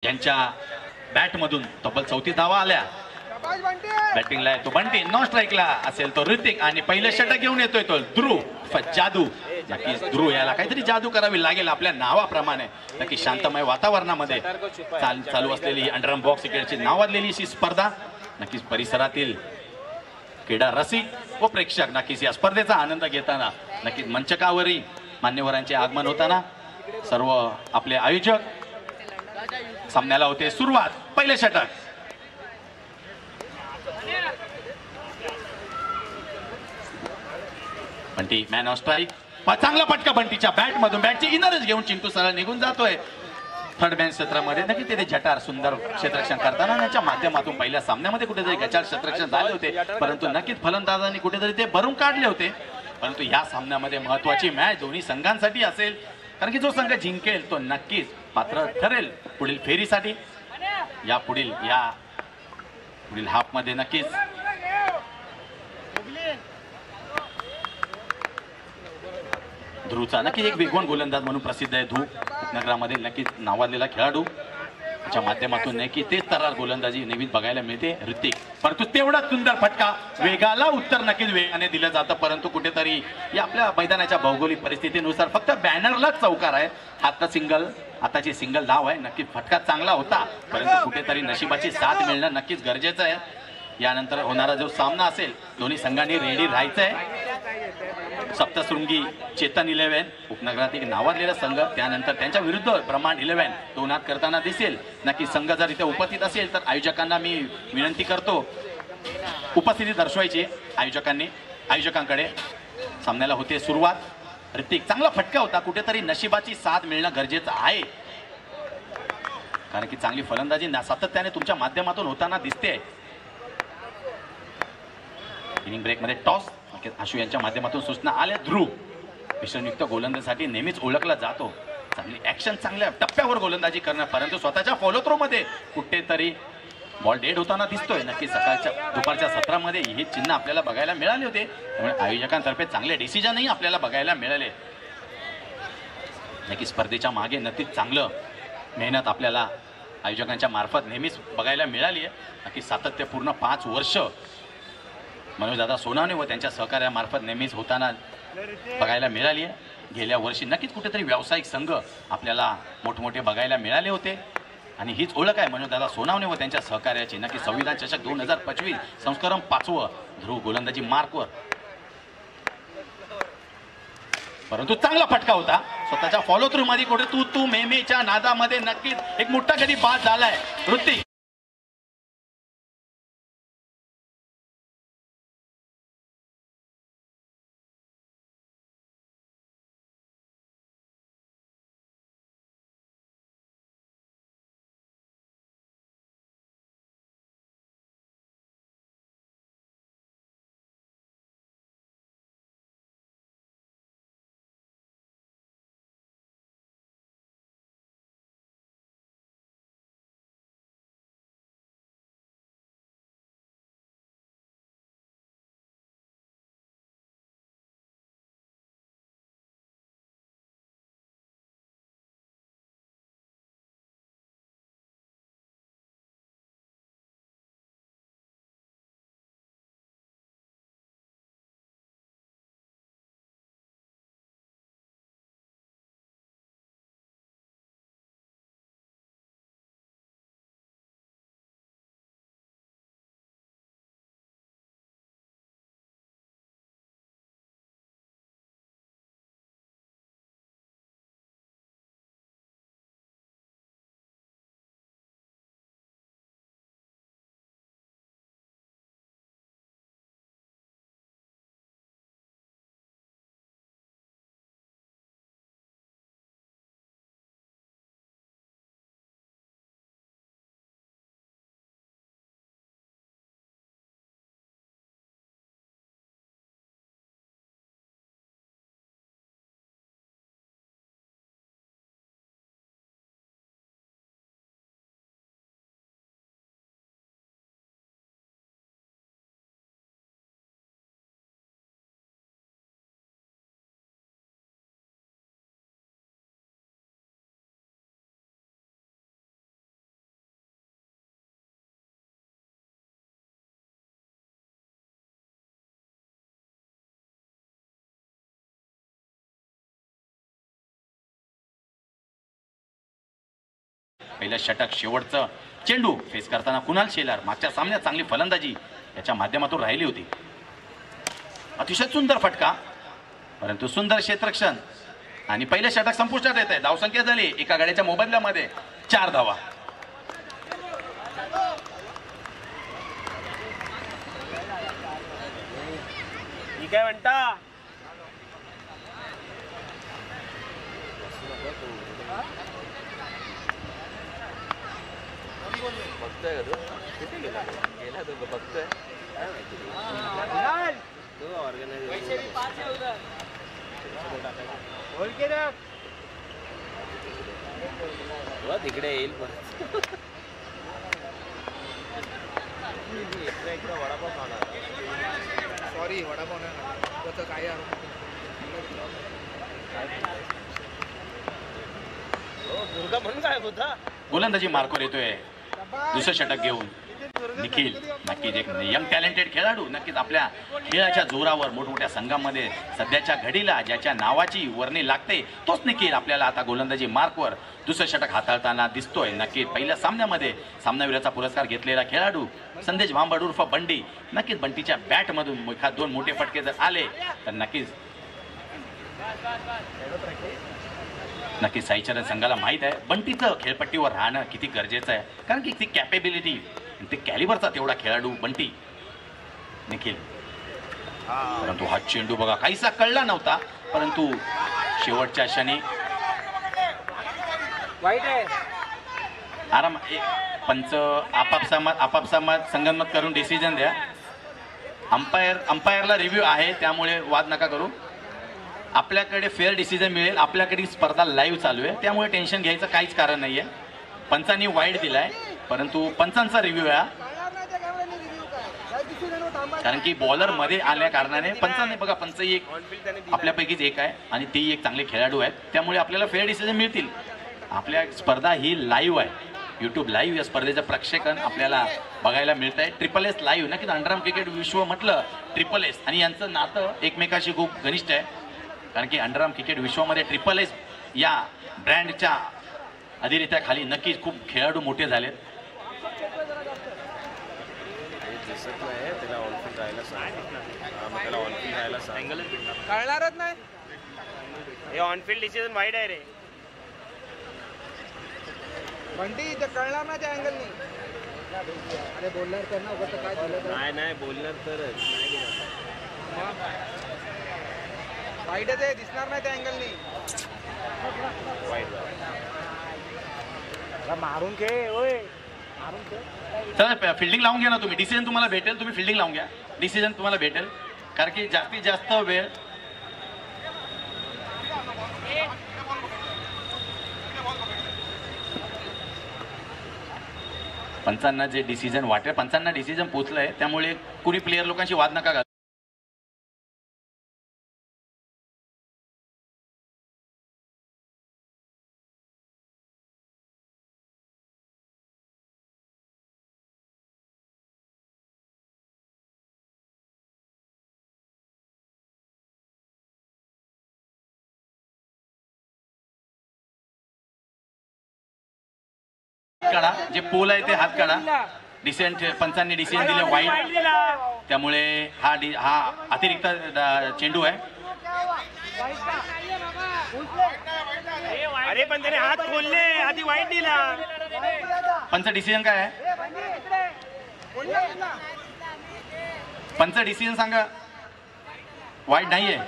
यांच्या बॅटमधून तब्बल 34 धावा आल्या. बॅटिंगला येतो बंटी, नॉन स्ट्राईकला असेल तो ऋतिक आणि पहिले षटक घेऊन येतोय तो ध्रुव. जादू, नक्कीच ध्रुव याला काहीतरी जादू करावी लागेल आपल्या नावाप्रमाणे. नक्की शांतमय वातावरणामध्ये चालू असलेली अंडरम बॉक्स क्रिकेटची नावाजलेली अशी स्पर्धा. नक्कीच परिसरातील क्रीडा रसिक व प्रेक्षक नक्कीच या स्पर्धेचा आनंद घेताना, नक्कीच मंचकावरही मान्यवरांचे आगमन होताना सर्व आपले आयोजक. सामन्याला होते सुरुवात. पहिले षटक. Bunty man of strike. चांगला फटका बंटीच्या बॅट मधून. बॅटची इनरच घेऊन चिंटू सरळ निघून जातोय थर्ड मॅन क्षेत्रामध्ये. नक्की ते झटार सुंदर क्षेत्ररक्षण करताना त्याच्या माध्यमातून पहिल्या सामन्यामध्ये कुठेतरी गचाळ क्षेत्ररक्षण झाले होते, परंतु नक्कीच फलंदाजांनी कुठेतरी ते भरून काढले होते. परंतु या सामन्यामध्ये महत्वाची मॅच दोन्ही संघांसाठी असेल, कारण की जो संघ जिंकेल तो नक्कीच पात्र ठरेल पुढील फेरीसाठी. या पुढील हाफ मध्ये नक्कीच ध्रुवचा नक्की एक वेगवान गोलंदाज म्हणून प्रसिद्ध आहे. ध्रुव उपनगरामध्ये नक्कीच नावाजलेला खेळाडू. त्याच्या माध्यमातून नक्की तेच तरार गोलंदाजी नेहमीच बघायला मिळते ऋतिक. परंतु तेवढा सुंदर फटका, वेगाला उत्तर नक्कीच वेगाने दिलं जातं, परंतु कुठेतरी या आपल्या मैदानाच्या भौगोलिक परिस्थितीनुसार फक्त बॅनरलाच चौकार आहे. आताची सिंगल धाव आहे. नक्की फटका चांगला होता, परंतु कुठेतरी नशिबाची साथ मिळणं नक्कीच गरजेचं आहे. यानंतर होणारा जो सामना असेल, दोन्ही संघांनी रेडी राहायचं आहे. सप्तशृंगी चेतन 11 उपनगरातील नावाजलेला संघ, त्यानंतर त्यांच्या विरुद्ध ब्रह्मांड 11 दोन हात करताना दिसेल. नक्की संघ जर इथे उपस्थित असेल तर आयोजकांना मी विनंती करतो उपस्थिती दर्शवायची आयोजकांकडे. सामन्याला होते सुरुवात. ऋतिक चांगला फटका होता, कुठेतरी नशिबाची साथ मिळणं गरजेचं आहे, कारण की चांगली फलंदाजी सातत्याने तुमच्या माध्यमातून होताना दिसते. इनिंग ब्रेक मध्ये टॉस आशू यांच्या माध्यमातून सूचना आल्या. ध्रुव मिश्रणयुक्त गोलंदाजीसाठी नेहमीच ओळखला जातो. चांगली ॲक्शन, चांगल्या टप्प्यावर गोलंदाजी करणं, परंतु स्वतःच्या फॉलो थ्रो मध्ये कुठेतरी बॉल डेड होताना दिसतोय. नक्की दुपारच्या सत्रामध्ये हे चिन्ह आपल्याला बघायला मिळाले होते, त्यामुळे आयोजकांतर्फे चांगले डिसिजनही आपल्याला बघायला मिळाले. नक्की स्पर्धेच्या मागे नक्कीच चांगलं मेहनत आपल्याला आयोजकांच्या मार्फत नेहमीच बघायला मिळाली आहे. नक्की सातत्यपूर्ण 5 वर्ष मनोजदादा सोनावणे व त्यांच्या सहकार्यामार्फत नेहमीच होताना बघायला मिळाली आहे. गेल्या वर्षी नक्कीच कुठेतरी व्यावसायिक संघ आपल्याला मोठमोठे बघायला मिळाले होते, आणि हीच ओळख आहे मनोजदादा सोनावणे व त्यांच्या सहकार्याची. नक्की संविधान चषक 2025 संस्करण 5वं. ध्रुव गोलंदाजी मार्कवर, परंतु चांगला फटका होता. स्वतःच्या फॉलो थ्रू मध्ये कुठे तू मेमेच्या नादामध्ये नक्कीच एक मोठा गडी बाद झालाय ऋतिक. पहिलं षटक शेवटचं चेंडू फेस करताना कुणाल शेलार मागच्या सामन्यात चांगली फलंदाजी याच्या माध्यमातून राहिली होती. अतिशय सुंदर फटका, परंतु सुंदर क्षेत्ररक्षण आणि पहिलं षटक संपुष्टात येत आहे. धावसंख्या झाली एका गाड्याच्या मोबदल्यामध्ये 4 धावा. काय म्हणता बघतोय का तू? कुठे गेला तो बघतोय तो ऑर्गनायझर तिकडे येईल परत. वडापाव खाणार. सॉरी वडापाव नाही काय दुर्गा म्हणून काय होता. गोलंदाजी मार्कवर येतोय दुसरं षटक घेऊन निखिल. नक्कीच एक यंग टॅलेंटेड खेळाडू, नक्कीच आपल्या खेळाच्या जोरावर मोठमोठ्या संघामध्ये सध्याच्या घडीला ज्याच्या नावाची वर्णी लागते तोच निखिल आपल्याला आता गोलंदाजी मार्कवर दुसरं षटक हाताळताना दिसतोय. नक्कीच पहिल्या सामन्यामध्ये सामनावीराचा पुरस्कार घेतलेला खेळाडू संदेश भांबड उर्फ बंटी. नक्कीच बंटीच्या बॅटमधून एखाद 2 मोठे फटके जर आले तर नक्कीच साईचरण संघाला माहीत आहे बंटीचं खेळपट्टीवर राहणं किती गरजेचं आहे, कारण की ती कॅपेबिलिटी ते कॅलिबरचा तेवढा खेळाडू बंटी निखिल. परंतु हा चेंडू बघा काहीसा कळला नव्हता, परंतु शेवटच्या क्षणी वाईट आहे. आराम पंच आपापसामत संगनमत करून डिसिजन द्या. अंपायरला रिव्ह्यू आहे त्यामुळे वाद नका करू. आपल्याकडे फेअर डिसिजन मिळेल. आपल्याकडे स्पर्धा लाईव्ह चालू आहे त्यामुळे टेन्शन घ्यायचं काहीच कारण नाहीये. पंचांनी वाईट दिलाय परंतु पंचांचा रिव्ह्यू आहे, कारण की बॉलर मध्ये आल्या कारणाने पंचांनी बघा पंच एक आपल्यापैकीच एक आहे आणि तेही एक चांगले खेळाडू आहेत त्यामुळे आपल्याला फेअर डिसिजन मिळतील. आपल्या स्पर्धा ही लाईव्ह आहे. यूट्यूब लाईव्ह या स्पर्धेचं प्रक्षेपण आपल्याला बघायला मिळत आहे. SSS live. नक्कीच अंडरआर्म क्रिकेट विश्व म्हटलं SSS आणि यांचं नातं एकमेकाशी खूप घनिष्ठ आहे, कारण की अंडरआर्म क्रिकेट विश्वामध्ये SSS या ब्रँडच्या अधिरित्याखाली नक्कीच खूप खेळाडू मोठे झालेत. कळणारच नाही. हे ऑनफिल्ड डिसिजन वाईट आहे रे बंटी ते कळणार ना त्या अँगलनी. अरे बोलणार त्यांना काय झालं नाही बोलणार तरच वाईट आहे, दिसणार नाही त्या अँगलनी. मारून खेळ होय, मारून खेळ. चला फिल्डिंग लावून घ्या ना तुम्ही. डिसिजन तुम्हाला भेटेल, तुम्ही फिल्डिंग लावून घ्या. डिसिजन तुम्हाला भेटेल, कारण की जास्तीत जास्त वेळ पंचांना जे डिसिजन वाटेल पंचांना डिसिजन पोचलंय त्यामुळे कुणी प्लेयर लोकांशी वाद नका घालू. काढा, जे पोल आहे ते हात काढा. डिसिजन पंचांनी डिसिजन दिलं वाईट, त्यामुळे हा अतिरिक्त चेंडू आहे. अरे पण त्याने हात खोलले आधी वाईट दिला. पंच डिसिजन काय आहे? पंच डिसिजन सांगा. वाईट नाहीये.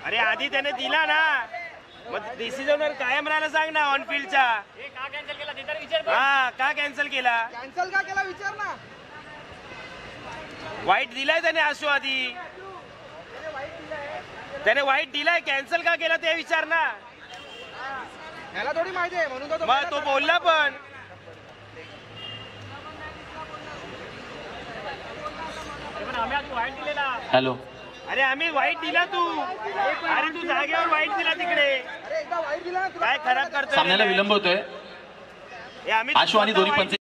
अरे आधी त्याने दिला ना, मग डिसिजनवर कायम राहायला सांग ना. ऑन फील्डचा हा का कॅन्सल केला? कॅन्सल का केला विचार ना. वाईट दिलाय त्याने आशू आधी. त्याने वाईट दिलाय, कॅन्सल का केला ते विचार ना. याला थोडी माहिती आहे म्हणून मग तो बोलला पण. हॅलो. अरे आम्ही वाईट दिला तू. अरे तू जागेवर वाईट दिला तिकडे. काय खराब करतोय? सामन्याला विलंब होतोय. आशू आणि दोन्ही पंच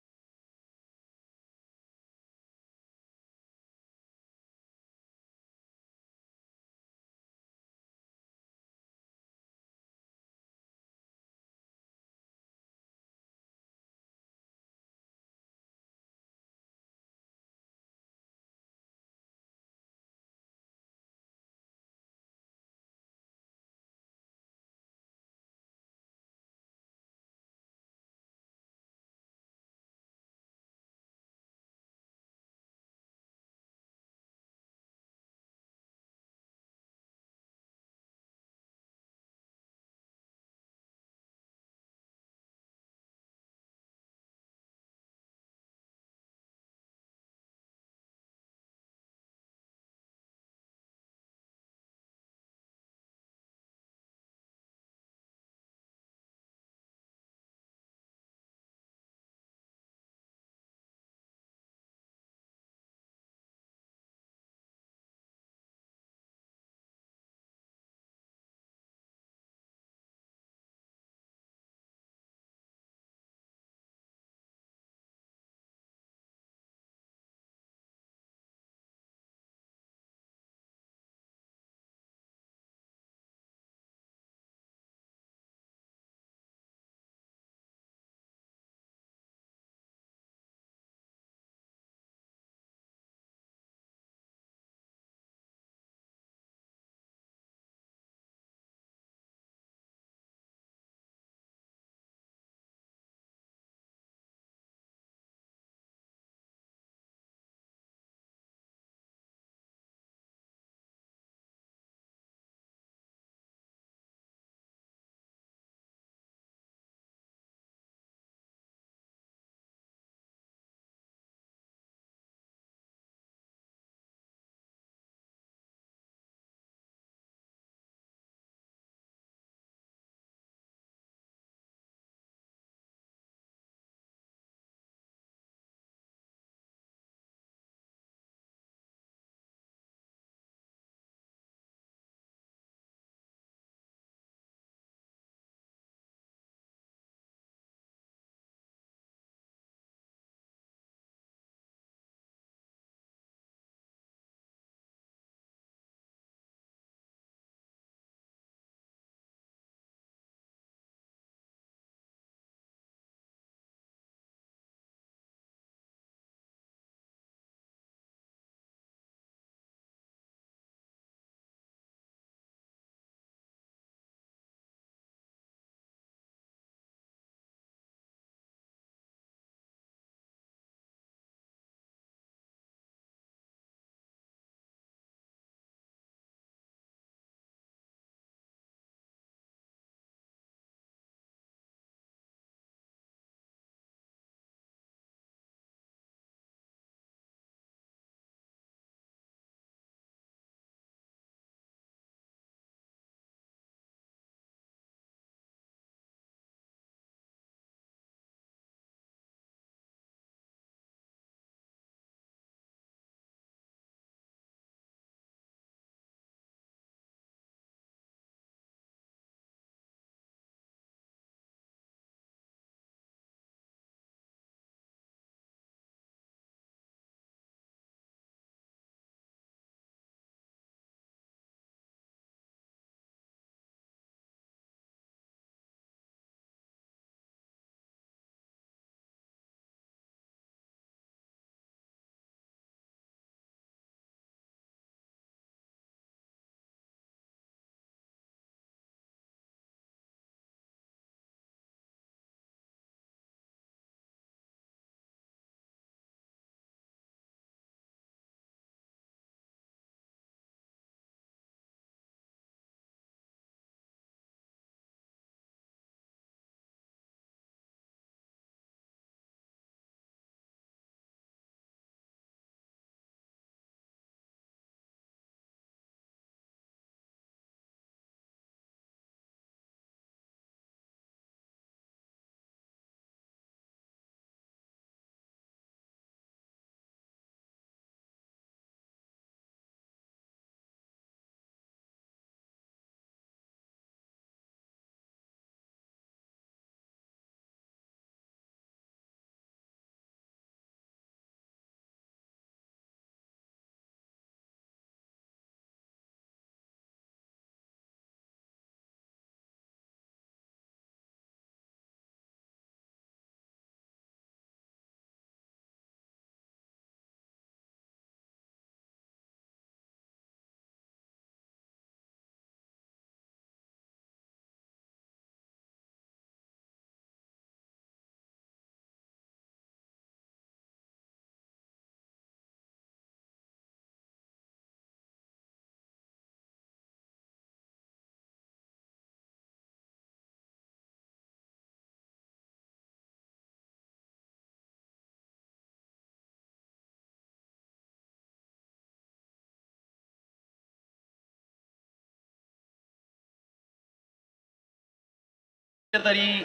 तरी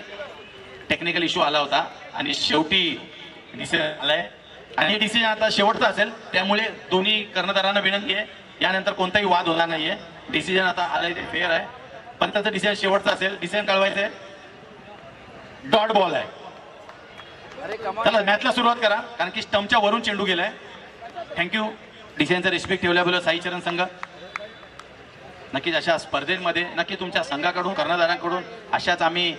टेक्निकल इश्यू आला होता आणि शेवटी डिसिजन आलाय आणि डिसिजन आता शेवटचा असेल, त्यामुळे दोन्ही कर्णधारांना विनंती आहे यानंतर कोणताही वाद होणार नाहीये. डिसिजन आता आलाय ते फेअर आहे, पण त्याचं डिसिजन शेवटचा असेल. डिसिजन कळवायचंय, डॉट बॉल आहे. चला मॅचला सुरुवात करा, कारण की स्टंपच्या वरून चेंडू गेलाय. थँक्यू. डिसिजनचा रिस्पेक्ट ठेवल्याबद्दल साईचरण संघ. नक्कीच अशा स्पर्धेमध्ये नक्की तुमच्या संघाकडून कर्णधारांकडून अशाच आम्ही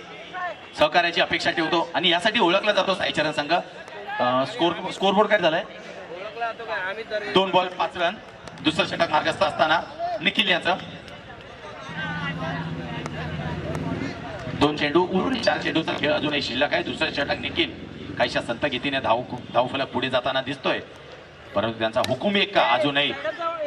सहकार्याची अपेक्षा ठेवतो आणि यासाठी ओळखला जातो साईचरण संघ. स्कोरबोर्ड काय झालाय? 2 बॉल 5 रन. दुसरं षटक मार्गस्थ असताना निखिल याचं 2 चेंडू उर्वरित 4 चेंडूचा खेळ अजूनही शिल्लक आहे. दुसरं षटक निखिल काहीशा संत गतीने धावफलक पुढे जाताना दिसतोय, परंतु त्यांचा हुकूम एक का अजूनही.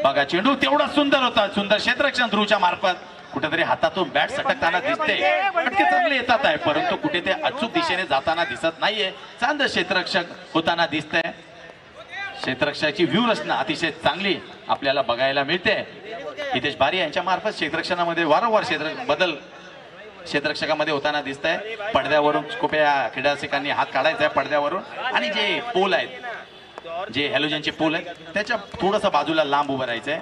बघा चेंडू तेवढा सुंदर होता, सुंदर क्षेत्ररक्षण ध्रुवच्या मार्फत कुठेतरी हातातून बॅट सटकताना दिसते. फटके चांगले येतात आहे, परंतु कुठे ते अचूक दिशेने जाताना दिसत नाहीये. चांद क्षेत्ररक्षक होताना दिसतंय. क्षेत्ररक्षकाची व्यूहरचना अतिशय चांगली आपल्याला बघायला मिळते. हितेश बारी यांच्या मार्फत क्षेत्ररक्षणामध्ये वारंवार बदल क्षेत्ररक्षकामध्ये होताना दिसत आहे. पडद्यावरून कृपया क्रीडारसिकांनी हात काढायचा आहे पडद्यावरून, आणि जे पोल आहेत, जे हॅलोजनचे पोल आहेत, त्याच्या थोडंसं बाजूला लांब उभं राहायचंय,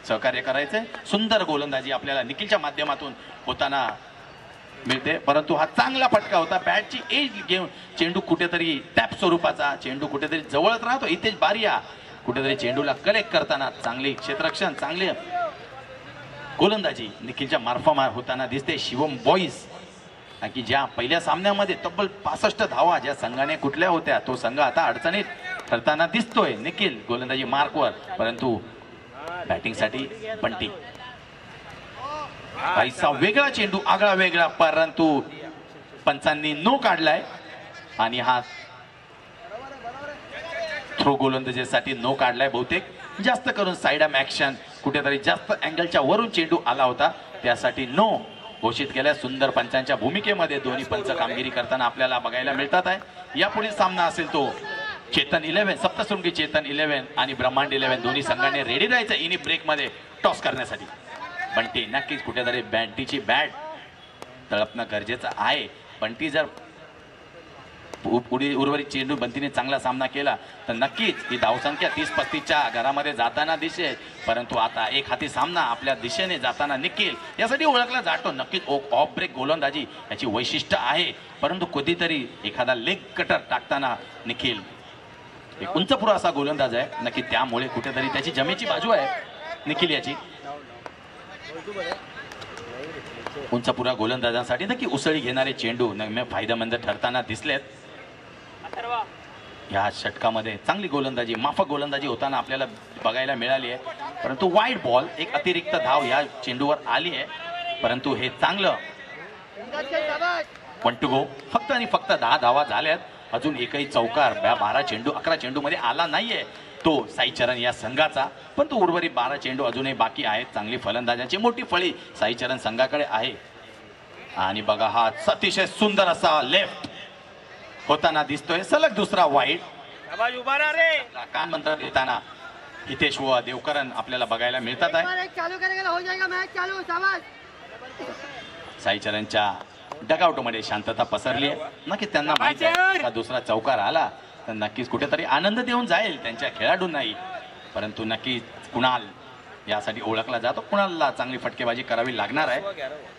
सहकार्य करायचंय. सुंदर गोलंदाजी आपल्याला निखिलच्या माध्यमातून होताना मिळते, परंतु हा चांगला फटका होता. बॅटची एज घेऊन चेंडू कुठेतरी टॅप स्वरूपाचा चेंडू कुठेतरी जवळच राहतो. हितेश बारिया कुठेतरी चेंडूला कलेक्ट करताना चांगली क्षेत्ररक्षण, चांगली गोलंदाजी निखिलच्या मार्फत होताना दिसते. शिवम बॉईज की ज्या पहिल्या सामन्यामध्ये तब्बल 65 धावा ज्या संघाने कुठल्या होत्या, तो संघ आता अडचणीत ठरताना दिसतोय. निखिल गोलंदाजी मार्कवर, परंतु बॅटिंगसाठी बंटी. काहीसा वेगळा चेंडू, आगळा वेगळा, परंतु पंचांनी नो काढलाय आणि हा थ्रो गोलंदाजीसाठी नो काढलाय. बहुतेक जास्त करून साइड आर्म ऍक्शन, कुठेतरी जास्त अँगलच्या वरून चेंडू आला होता, त्यासाठी नो घोषित केल्या. सुंदर पंचांच्या भूमिकेमध्ये दोन्ही पंच कामगिरी करताना आपल्याला बघायला मिळतात आहे. यापुढील सामना असेल तो चेतन 11, सप्तशृंगी चेतन 11 आणि ब्रह्मांड 11 दोन्ही संघाने रेडी राहायचं इनी ब्रेक मध्ये टॉस करण्यासाठी. बंटी नक्कीच कुठेतरी बँटीची बॅट तळपणं गरजेचं आहे. बंटी जर पुढे उर्वरित चेंडू बंटीने चांगला सामना केला तर नक्कीच ही धावसंख्या 30-35च्या घरामध्ये जाताना दिसेल, परंतु आता एक हाती सामना आपल्या दिशेने जाताना निखिल यासाठी ओळखला जातो. नक्कीच ऑफ ब्रेक गोलंदाजी याची वैशिष्ट्य आहे, परंतु कधीतरी एखादा लेग कटर टाकताना निखिल एक उंचपुरा असा गोलंदाज आहे. नक्की त्यामुळे कुठेतरी त्याची जमेची बाजू आहे निखिल याची. उंचपुरा गोलंदाजांसाठी नक्की उसळी घेणारे चेंडू फायदेमंद ठरताना दिसलेत. या षटकामध्ये चांगली गोलंदाजी, माफक गोलंदाजी होताना आपल्याला बघायला मिळाली आहे, परंतु वाईड बॉल एक अतिरिक्त धाव या चेंडूवर आली आहे. परंतु हे चांगलं 1 टू गो. फक्त आणि फक्त 10 धावा झाल्यात. अजून एकही चौकार 11 चेंडू मध्ये आला नाहीये तो साईचरण या संघाचा, पण तो उर्वरित 12 चेंडू अजूनही बाकी आहेत. चांगली फलंदाजांची मोठी फळी साईचरण संघाकडे आहे. आणि बघा हा अतिशय सुंदर असा लेफ्ट होताना दिसतोय. सलग दुसरा वाईड. काय म्हणतात देताना हितेश व देवकरन आपल्याला बघायला मिळतात आहे. साईचरणच्या डगआउट मध्ये शांतता पसरली आहे. नक्कीच त्यांना माहिती आहे दुसरा चौकार आला तर नक्कीच कुठेतरी आनंद देऊन जाईल त्यांच्या खेळाडूंनाही, परंतु नक्कीच कुणाल यासाठी ओळखला जातो. कुणालला चांगली फटकेबाजी करावी लागणार आहे.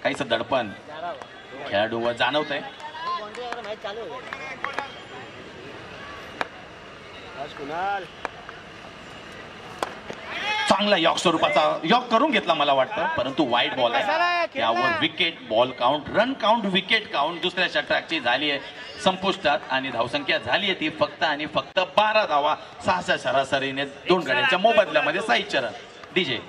काहीच दडपण खेळाडूवर जाणवत आहे. चांगला यॉक स्वरूपाचा यॉक करून घेतला मला वाटतं, परंतु वाईड बॉल आहे. त्यावर wicket, ball count, run count, wicket count दुसऱ्या षटकाची झाली आहे संपुष्टात आणि धावसंख्या झाली आहे ती फक्त आणि फक्त 12 धावा. 6 सरासरीने 2 गड्यांच्या मोबदल्यामध्ये साईचरण. डीजे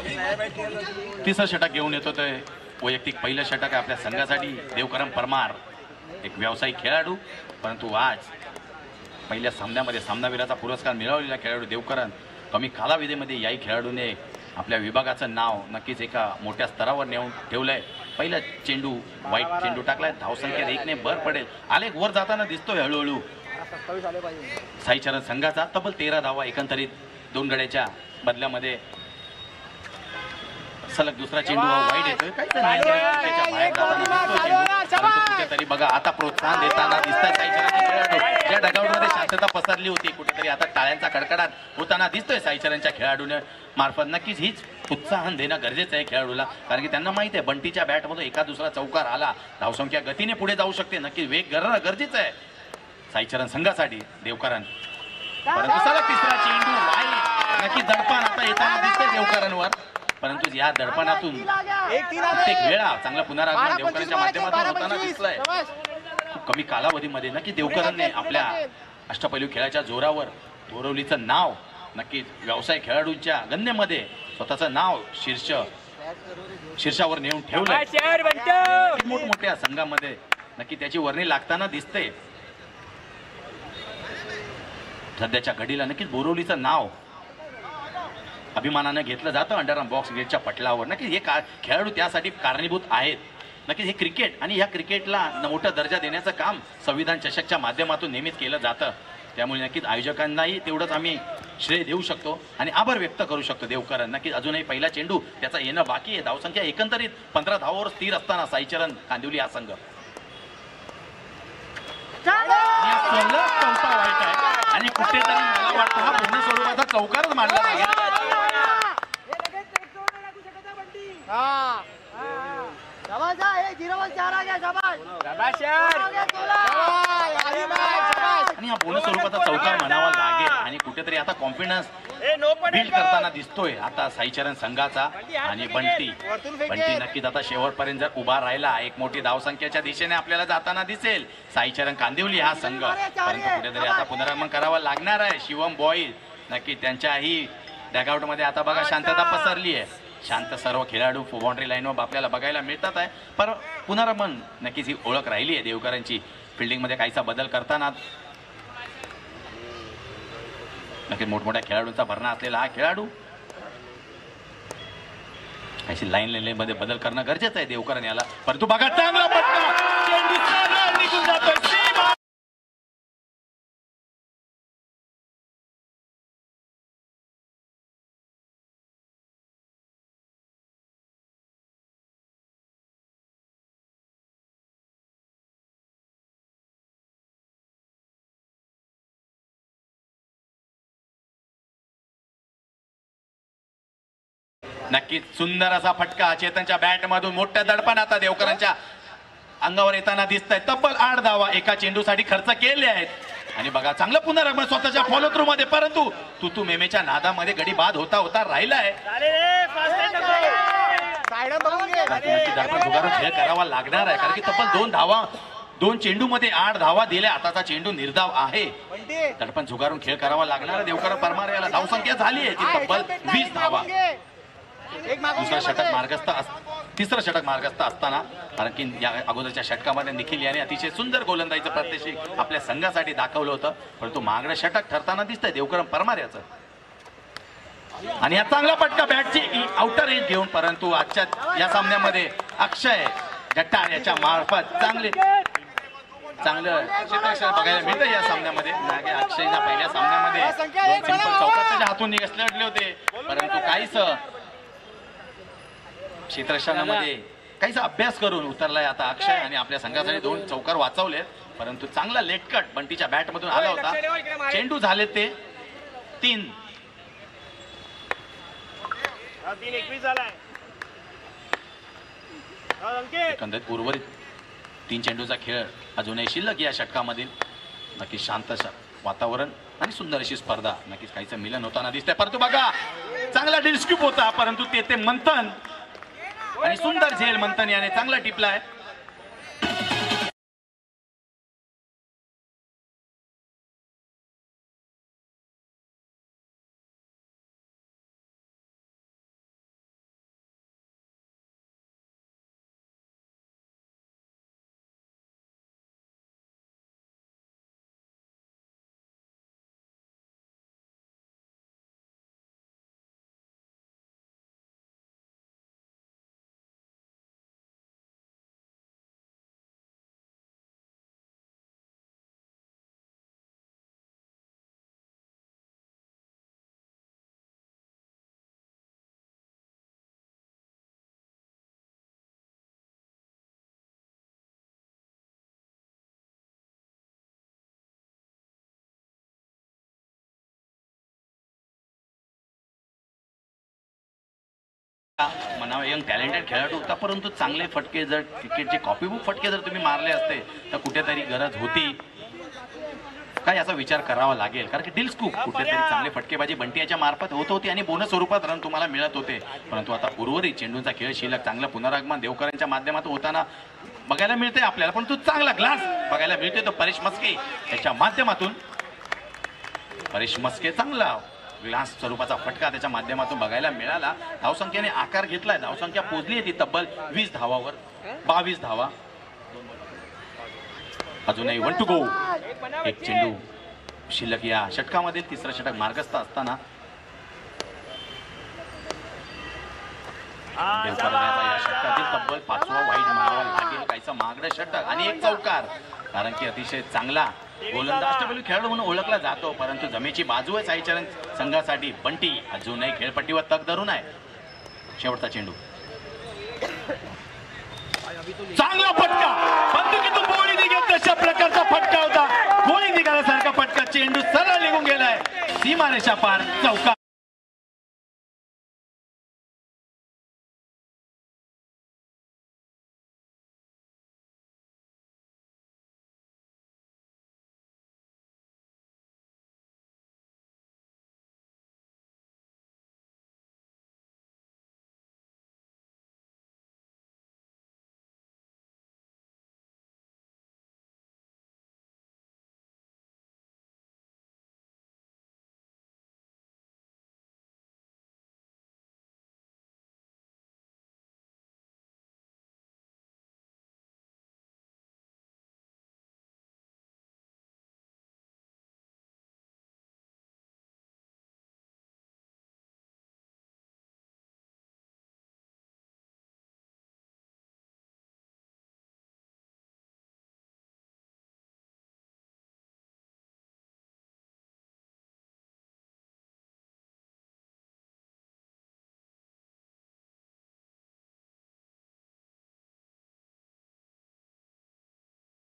तिसरं षटक घेऊन येतो ते वैयक्तिक पहिलं षटक आहे आपल्या संघासाठी देवकरण परमार, एक व्यावसायिक खेळाडू, परंतु आज पहिल्या सामन्यामध्ये सामनावीराचा पुरस्कार मिळवलेला खेळाडू देवकरण, कमी कालावधीमध्ये याही खेळाडूने आपल्या विभागाचं नाव नक्कीच एका मोठ्या स्तरावर नेऊन ठेवलंय. पहिला चेंडू वाईट चेंडू टाकलाय, धावसंख्येत 1ने भर पडेल, आलेख वर जाताना दिसतोय हळूहळू. साईचरण संघाचा तब्बल 13 धावा एकंदरीत 2 गड्याच्या बदल्यामध्ये. सलग दुसरा चेंडू वाईट येतोय, कुठेतरी बघा आता प्रोत्साहन देताना दिसतंय साईचरणचे खेळाडू. ज्या डगाऊटमध्ये शांतता पसरली होती कुठेतरी आता टाळ्यांचा कडकडाट होताना दिसतोय साईचरणच्या खेळाडूने मार्फत. नक्कीच हीच उत्साहन देणं गरजेचं आहे खेळाडूला, कारण की त्यांना माहिती आहे बंटीच्या बॅटमधून एका दुसरा चौकार आला, धावसंख्या गतीने पुढे जाऊ शकते. नक्कीच वेग करणं गरजेचं आहे साईचरण संघासाठी देवकरण. परंतु सलग तिसरा चेंडू वाईट, नक्की दडपण आता येताना दिसतंय देवकरणवर, परंतु या दडपणातून प्रत्येक वेळा चांगला पुनरागमन देवकरणच्या माध्यमातून होताना दिसलंय. खूप कमी कालावधीमध्ये नक्की देवकरणने आपल्या अष्टपैलू खेळाच्या जोरावर बोरवलीचं नाव नक्कीच व्यवसाय खेळाडूंच्या गणनेमध्ये स्वतःचं नाव शीर्षावर नेऊन ठेवलंय. मोठमोठ्या संघामध्ये नक्की त्याची वर्णी लागताना दिसते. सध्याच्या घडीला नक्कीच बोरवलीचं नाव अभिमानानं घेतलं जातं अंडरआर्म बॉक्स गेटच्या पटलावर. नक्कीच हे खेळाडू त्यासाठी कारणीभूत आहेत. नक्कीच हे क्रिकेट आणि ह्या क्रिकेटला मोठा दर्जा देण्याचं काम संविधान चषकच्या माध्यमातून नेहमीच केलं जातं. त्यामुळे नक्कीच आयोजकांनाही तेवढंच आम्ही श्रेय देऊ शकतो आणि आभार व्यक्त करू शकतो देवकरण. नक्कीच अजूनही पहिला चेंडू त्याचा येणं बाकी आहे. धावसंख्या एकंदरीत 15 धावावर स्थिर असताना साईचरण कांदिवली हा संघ चौथा वाईट आहे आणि कुठेतरी मला वाटतं हा पूर्ण स्वरूपाचा चौकारच मानला पाहिजे. आणि हा पूर्ण स्वरूपाचा चौकार म्हणावा लागेल आणि कुठेतरी आता कॉन्फिडन्स बिल्ड करताना दिसतोय आता साईचरण संघाचा. आणि बंटी नक्कीच आता शेवटपर्यंत जर उभा राहिला एक मोठी धावसंख्येच्या दिशेने आपल्याला जाताना दिसेल साईचरण कांदिवली हा संघ. परंतु कुठेतरी आता पुनरागमन करावं लागणार आहे. शिवम बॉईज नक्की त्यांच्याही डॅगआउटमध्ये आता बघा शांतता पसरली आहे. शांत सर्व खेळाडू बाउंड्री लाईनवर आपल्याला बघायला मिळतात आहे. पण पुनरागमन नक्कीच ही ओळख राहिली आहे देवकरांची. फिल्डिंगमध्ये काहीसा बदल करताना नक्की मोठमोठ्या खेळाडूंचा भरणा असलेला हा खेळाडू अशी लाईन मध्ये बदल करणं गरजेचं आहे देवकरण याला. परंतु बघा चांगला पटका, चेंडू सरळ निघून जातोय. नक्कीच सुंदर असा फटका चेतनच्या बॅट मधून मोठ्या दडपण आता देवकरांच्या अंगावर येताना दिसतंय. तब्बल 8 धावा एका चेंडूसाठी खर्च केले आहेत. आणि बघा चांगलं पुनरागमन स्वतःच्या फॉलो थ्रू मध्ये, परंतु तुतू मेमेच्या नादामध्ये गडी बाद होता राहिलाय. दडपण जुगारून खेळ करावा लागणार आहे कारण की तब्बल 2 चेंडू मध्ये 8 धावा दिल्या. आताचा चेंडू निर्धाव आहे. दडपण जुगारून खेळ करावा लागणार आहे देवकरण परमार याला. धावसंख्या झाली आहे ती तब्बल 20 धावा. तिसरं षटक मार्गस्थ असताना कारण की या अगोदरच्या षटकामध्ये निखिल याने अतिशय सुंदर गोलंदाजीचं प्रात्यक्षिक आपल्या संघासाठी दाखवलं होतं, परंतु मागणं षटक ठरताना दिसतंय देवकरण परमार याचं. आणि हा चांगला पटका बॅटची आउटर एज घेऊन, परंतु आजच्या या सामन्यामध्ये अक्षय जट्टार याच्या मार्फत चांगलं क्षेत्ररक्षण बघायला मिळतं या सामन्यामध्ये. अक्षयच्या पहिल्या सामन्यामध्ये 2 सिंपल चौकार त्याच्या हातून निघसले होते, परंतु काहीच क्षेत्ररक्षणामध्ये काहीच अभ्यास करून उतरलाय आता अक्षय आणि आपल्या संघासाठी 2 चौकार वाचवलेत. परंतु चांगला लेटकट बंटीच्या बॅट मधून आला होता. चेंडू झाले ते 3. 3-21 झालाय. एकंदरीत उर्वरित 3 चेंडूचा खेळ अजूनही शिल्लक या षटकामधील. नक्की शांत वातावरण आणि सुंदर अशी स्पर्धा. नक्कीच काहीचं मिलन होताना दिसतंय, परंतु बघा चांगला डिस्क्यूप होता, परंतु ते मंथन आणि सुंदर झेल मंथन याने चांगला टिपलाय. म्हणावं यंग टॅलेंटेड खेळाडू होता, परंतु चांगले फटके जर क्रिकेटचे कॉपीबुक फटके जर तुम्ही मारले असते तर कुठेतरी गरज होती काय याचा विचार करावा लागेल. कारण की डील स्कूप कुठेतरी चांगले फटकेबाजी बंटी याच्या मार्फत होत होती आणि बोनस स्वरूपात रन तुम्हाला मिळत होते. परंतु आता उर्वरित चेंडूंचा खेळ शिल्लक चांगलं पुनरागमन देवकरांच्या माध्यमातून होताना बघायला मिळते आपल्याला. पण तू चांगला ग्लास बघायला मिळते तो परेश मस्के याच्या माध्यमातून. परेश मस्के चांगला ग्लास स्वरूपाचा फटका त्याच्या माध्यमातून बघायला मिळाला. धावसंख्येने आकार घेतलाय, धावसंख्या पोहोचली आहे ती तब्बल 20 धावावर. 22 धावा अजूनही 1 टू गो. एक चेंडू शिल्लक या षटकामध्ये. तिसरं षटक मार्गस्थ असताना देवकरांचा या षटकातील तब्बल 5वा वाईट म्हणावा लागेल. काहीसा महागडं षटक आणि एक चौकार. कारण की अतिशय चांगला गोलंदाज अष्टपैलू खेळाडू म्हणून ओळखला जातो, परंतु जमेची बाजू आहे साईचरण संघासाठी. बंटी अजूनही खेळपट्टीवर तग धरून आहे. शेवटचा चेंडू चांगला फटका, बंदुकीतून गोळी निघेल तशा प्रकारचा फटका होता. गोळी निघाल्यासारखा फटका, चेंडू सरळ निघून गेलाय सीमारेषा पार. चौकार.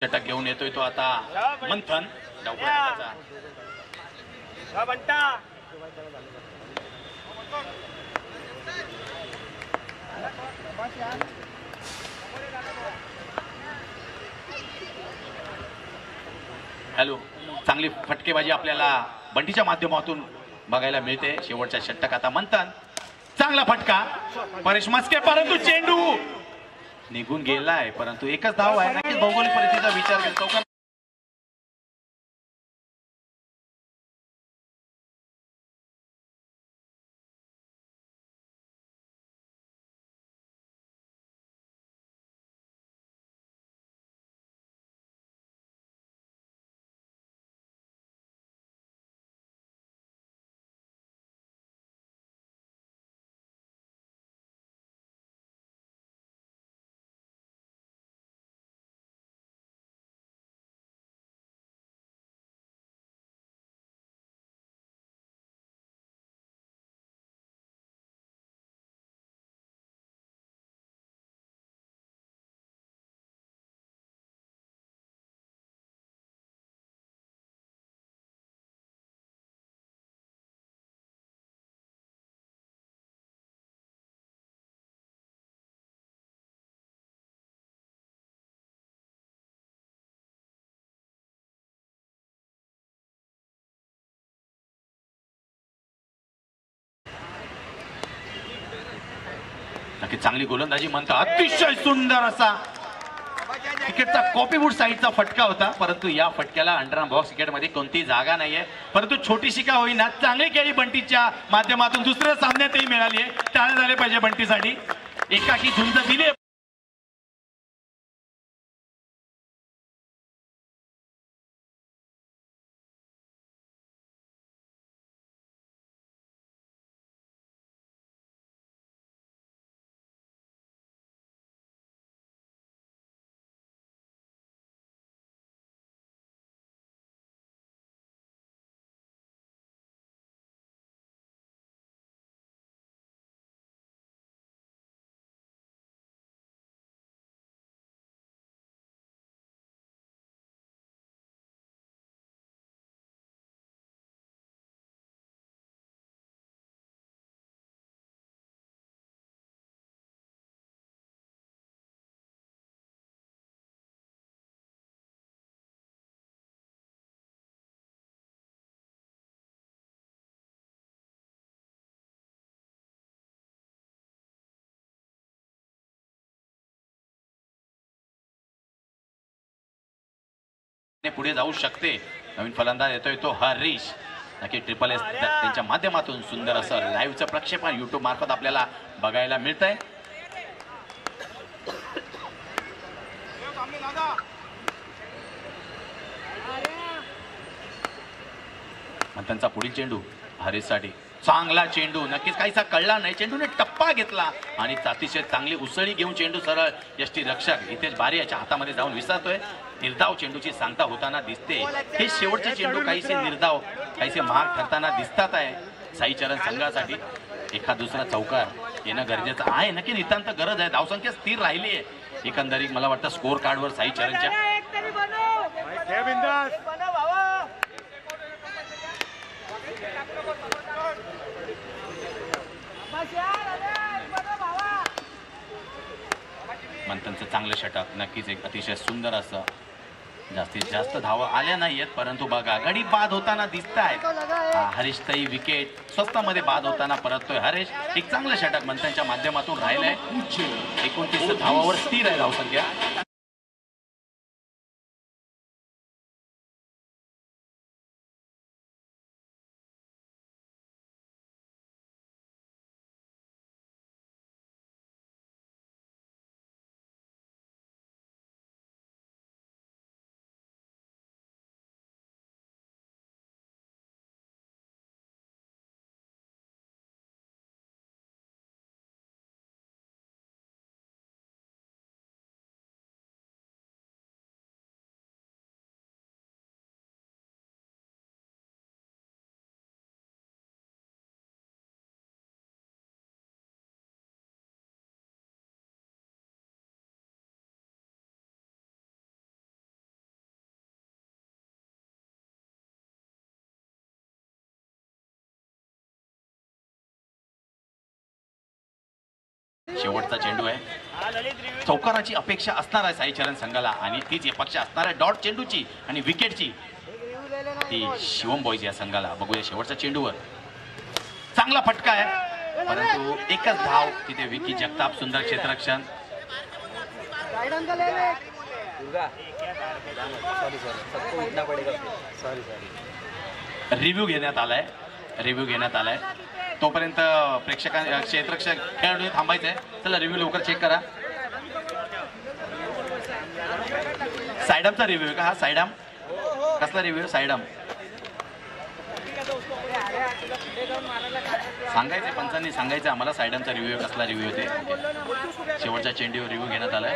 षटक घेऊन येतोय तो आता मंथन. बंटा हॅलो. चांगली फटकेबाजी आपल्याला बंटीच्या माध्यमातून बघायला मिळते. शेवटच्या षटक आता मंथन. चांगला फटका परेश मस्के, परंतु चेंडू निघून गेलाय. परंतु एकच धाव आहे. नक्कीच भौगोलिक परिस्थितीचा विचार केला. नक्की चांगली गोलंदाजी म्हणतात. अतिशय सुंदर असा क्रिकेटचा कॉपीबूट साईडचा फटका होता, परंतु या फटक्याला अंडरआर्म बॉक्स क्रिकेटमध्ये कोणतीही जागा नाहीये. परंतु छोटीशी का होईना चांगली खेळी बंटीच्या माध्यमातून दुसऱ्या सामन्यातही मिळाली आहे. टाळ्या झाले पाहिजे बंटीसाठी. एकाकी झुंज दिली. पुढे जाऊ शकते. नवीन फलंदाज येतोय तो हरीश. नक्की ट्रिपल एस त्यांच्या माध्यमातून सुंदर असं लाईव्हचं प्रक्षेपण युट्यूब मार्फत आपल्याला बघायला मिळतंय. त्यांचा पुढील चेंडू हरीशसाठी चांगला चेंडू, नक्कीच काहीसा कळला नाही. चेंडूने टप्पा घेतला आणि अतिशय चांगली उसळी घेऊन चेंडू सरळ यष्टी रक्षक इथेच बारी याच्या हातामध्ये जाऊन विसरतोय. निर्धाव चेंडूची सांगता होताना दिसते. हे शेवटचे चेंडू काहीसे निर्धाव, काहीसे महाग ठरताना दिसतात आहे. साईचरण संघासाठी एखाद दुसरा चौकार येणं गरजेचं आहे. नक्की नितांत गरज आहे. धावसंख्या स्थिर राहिली आहे. एकंदरीत मला वाटतं स्कोर कार्डवर साईचरणच्या मंथनचं चांगलं षटक, नक्कीच एक अतिशय सुंदर असं. जास्तीत जास्त धावा आल्या नाहीयेत, परंतु बघा गडी बाद होताना दिसत आहे. हरीश ताई विकेट स्वस्तामध्ये बाद होताना परततोय हरीश. एक चांगलं षटक मंथनच्या माध्यमातून राहिलंय. 29 धावावर स्थिर आहे धावसंख्या. शेवटचा चेंडू आहे. चौकाराची अपेक्षा असणार आहे साईचरण संघाला आणि तीच अपेक्षा असणार आहे डॉट चेंडूची आणि विकेटची ती शिवम बॉईज या संघाला. बघूया शेवटच्या चेंडूवर चांगला फटका आहे, परंतु एकच धाव तिथे. विकी जगताप सुंदर क्षेत्ररक्षण. रिव्ह्यू घेण्यात आलाय. तोपर्यंत प्रेक्षकांना क्षेत्ररक्षक खेळाडू थांबायचंय. चला रिव्ह्यू लवकर चेक करा. सायडमचा रिव्ह्यू का हा? सायडम कसला रिव्ह्यू? सायडम सांगायचे, पंचांनी सांगायचं आम्हाला सायडमचा रिव्ह्यू कसला रिव्ह्यू होते. शेवटच्या चेंडूवर रिव्ह्यू घेण्यात आलाय.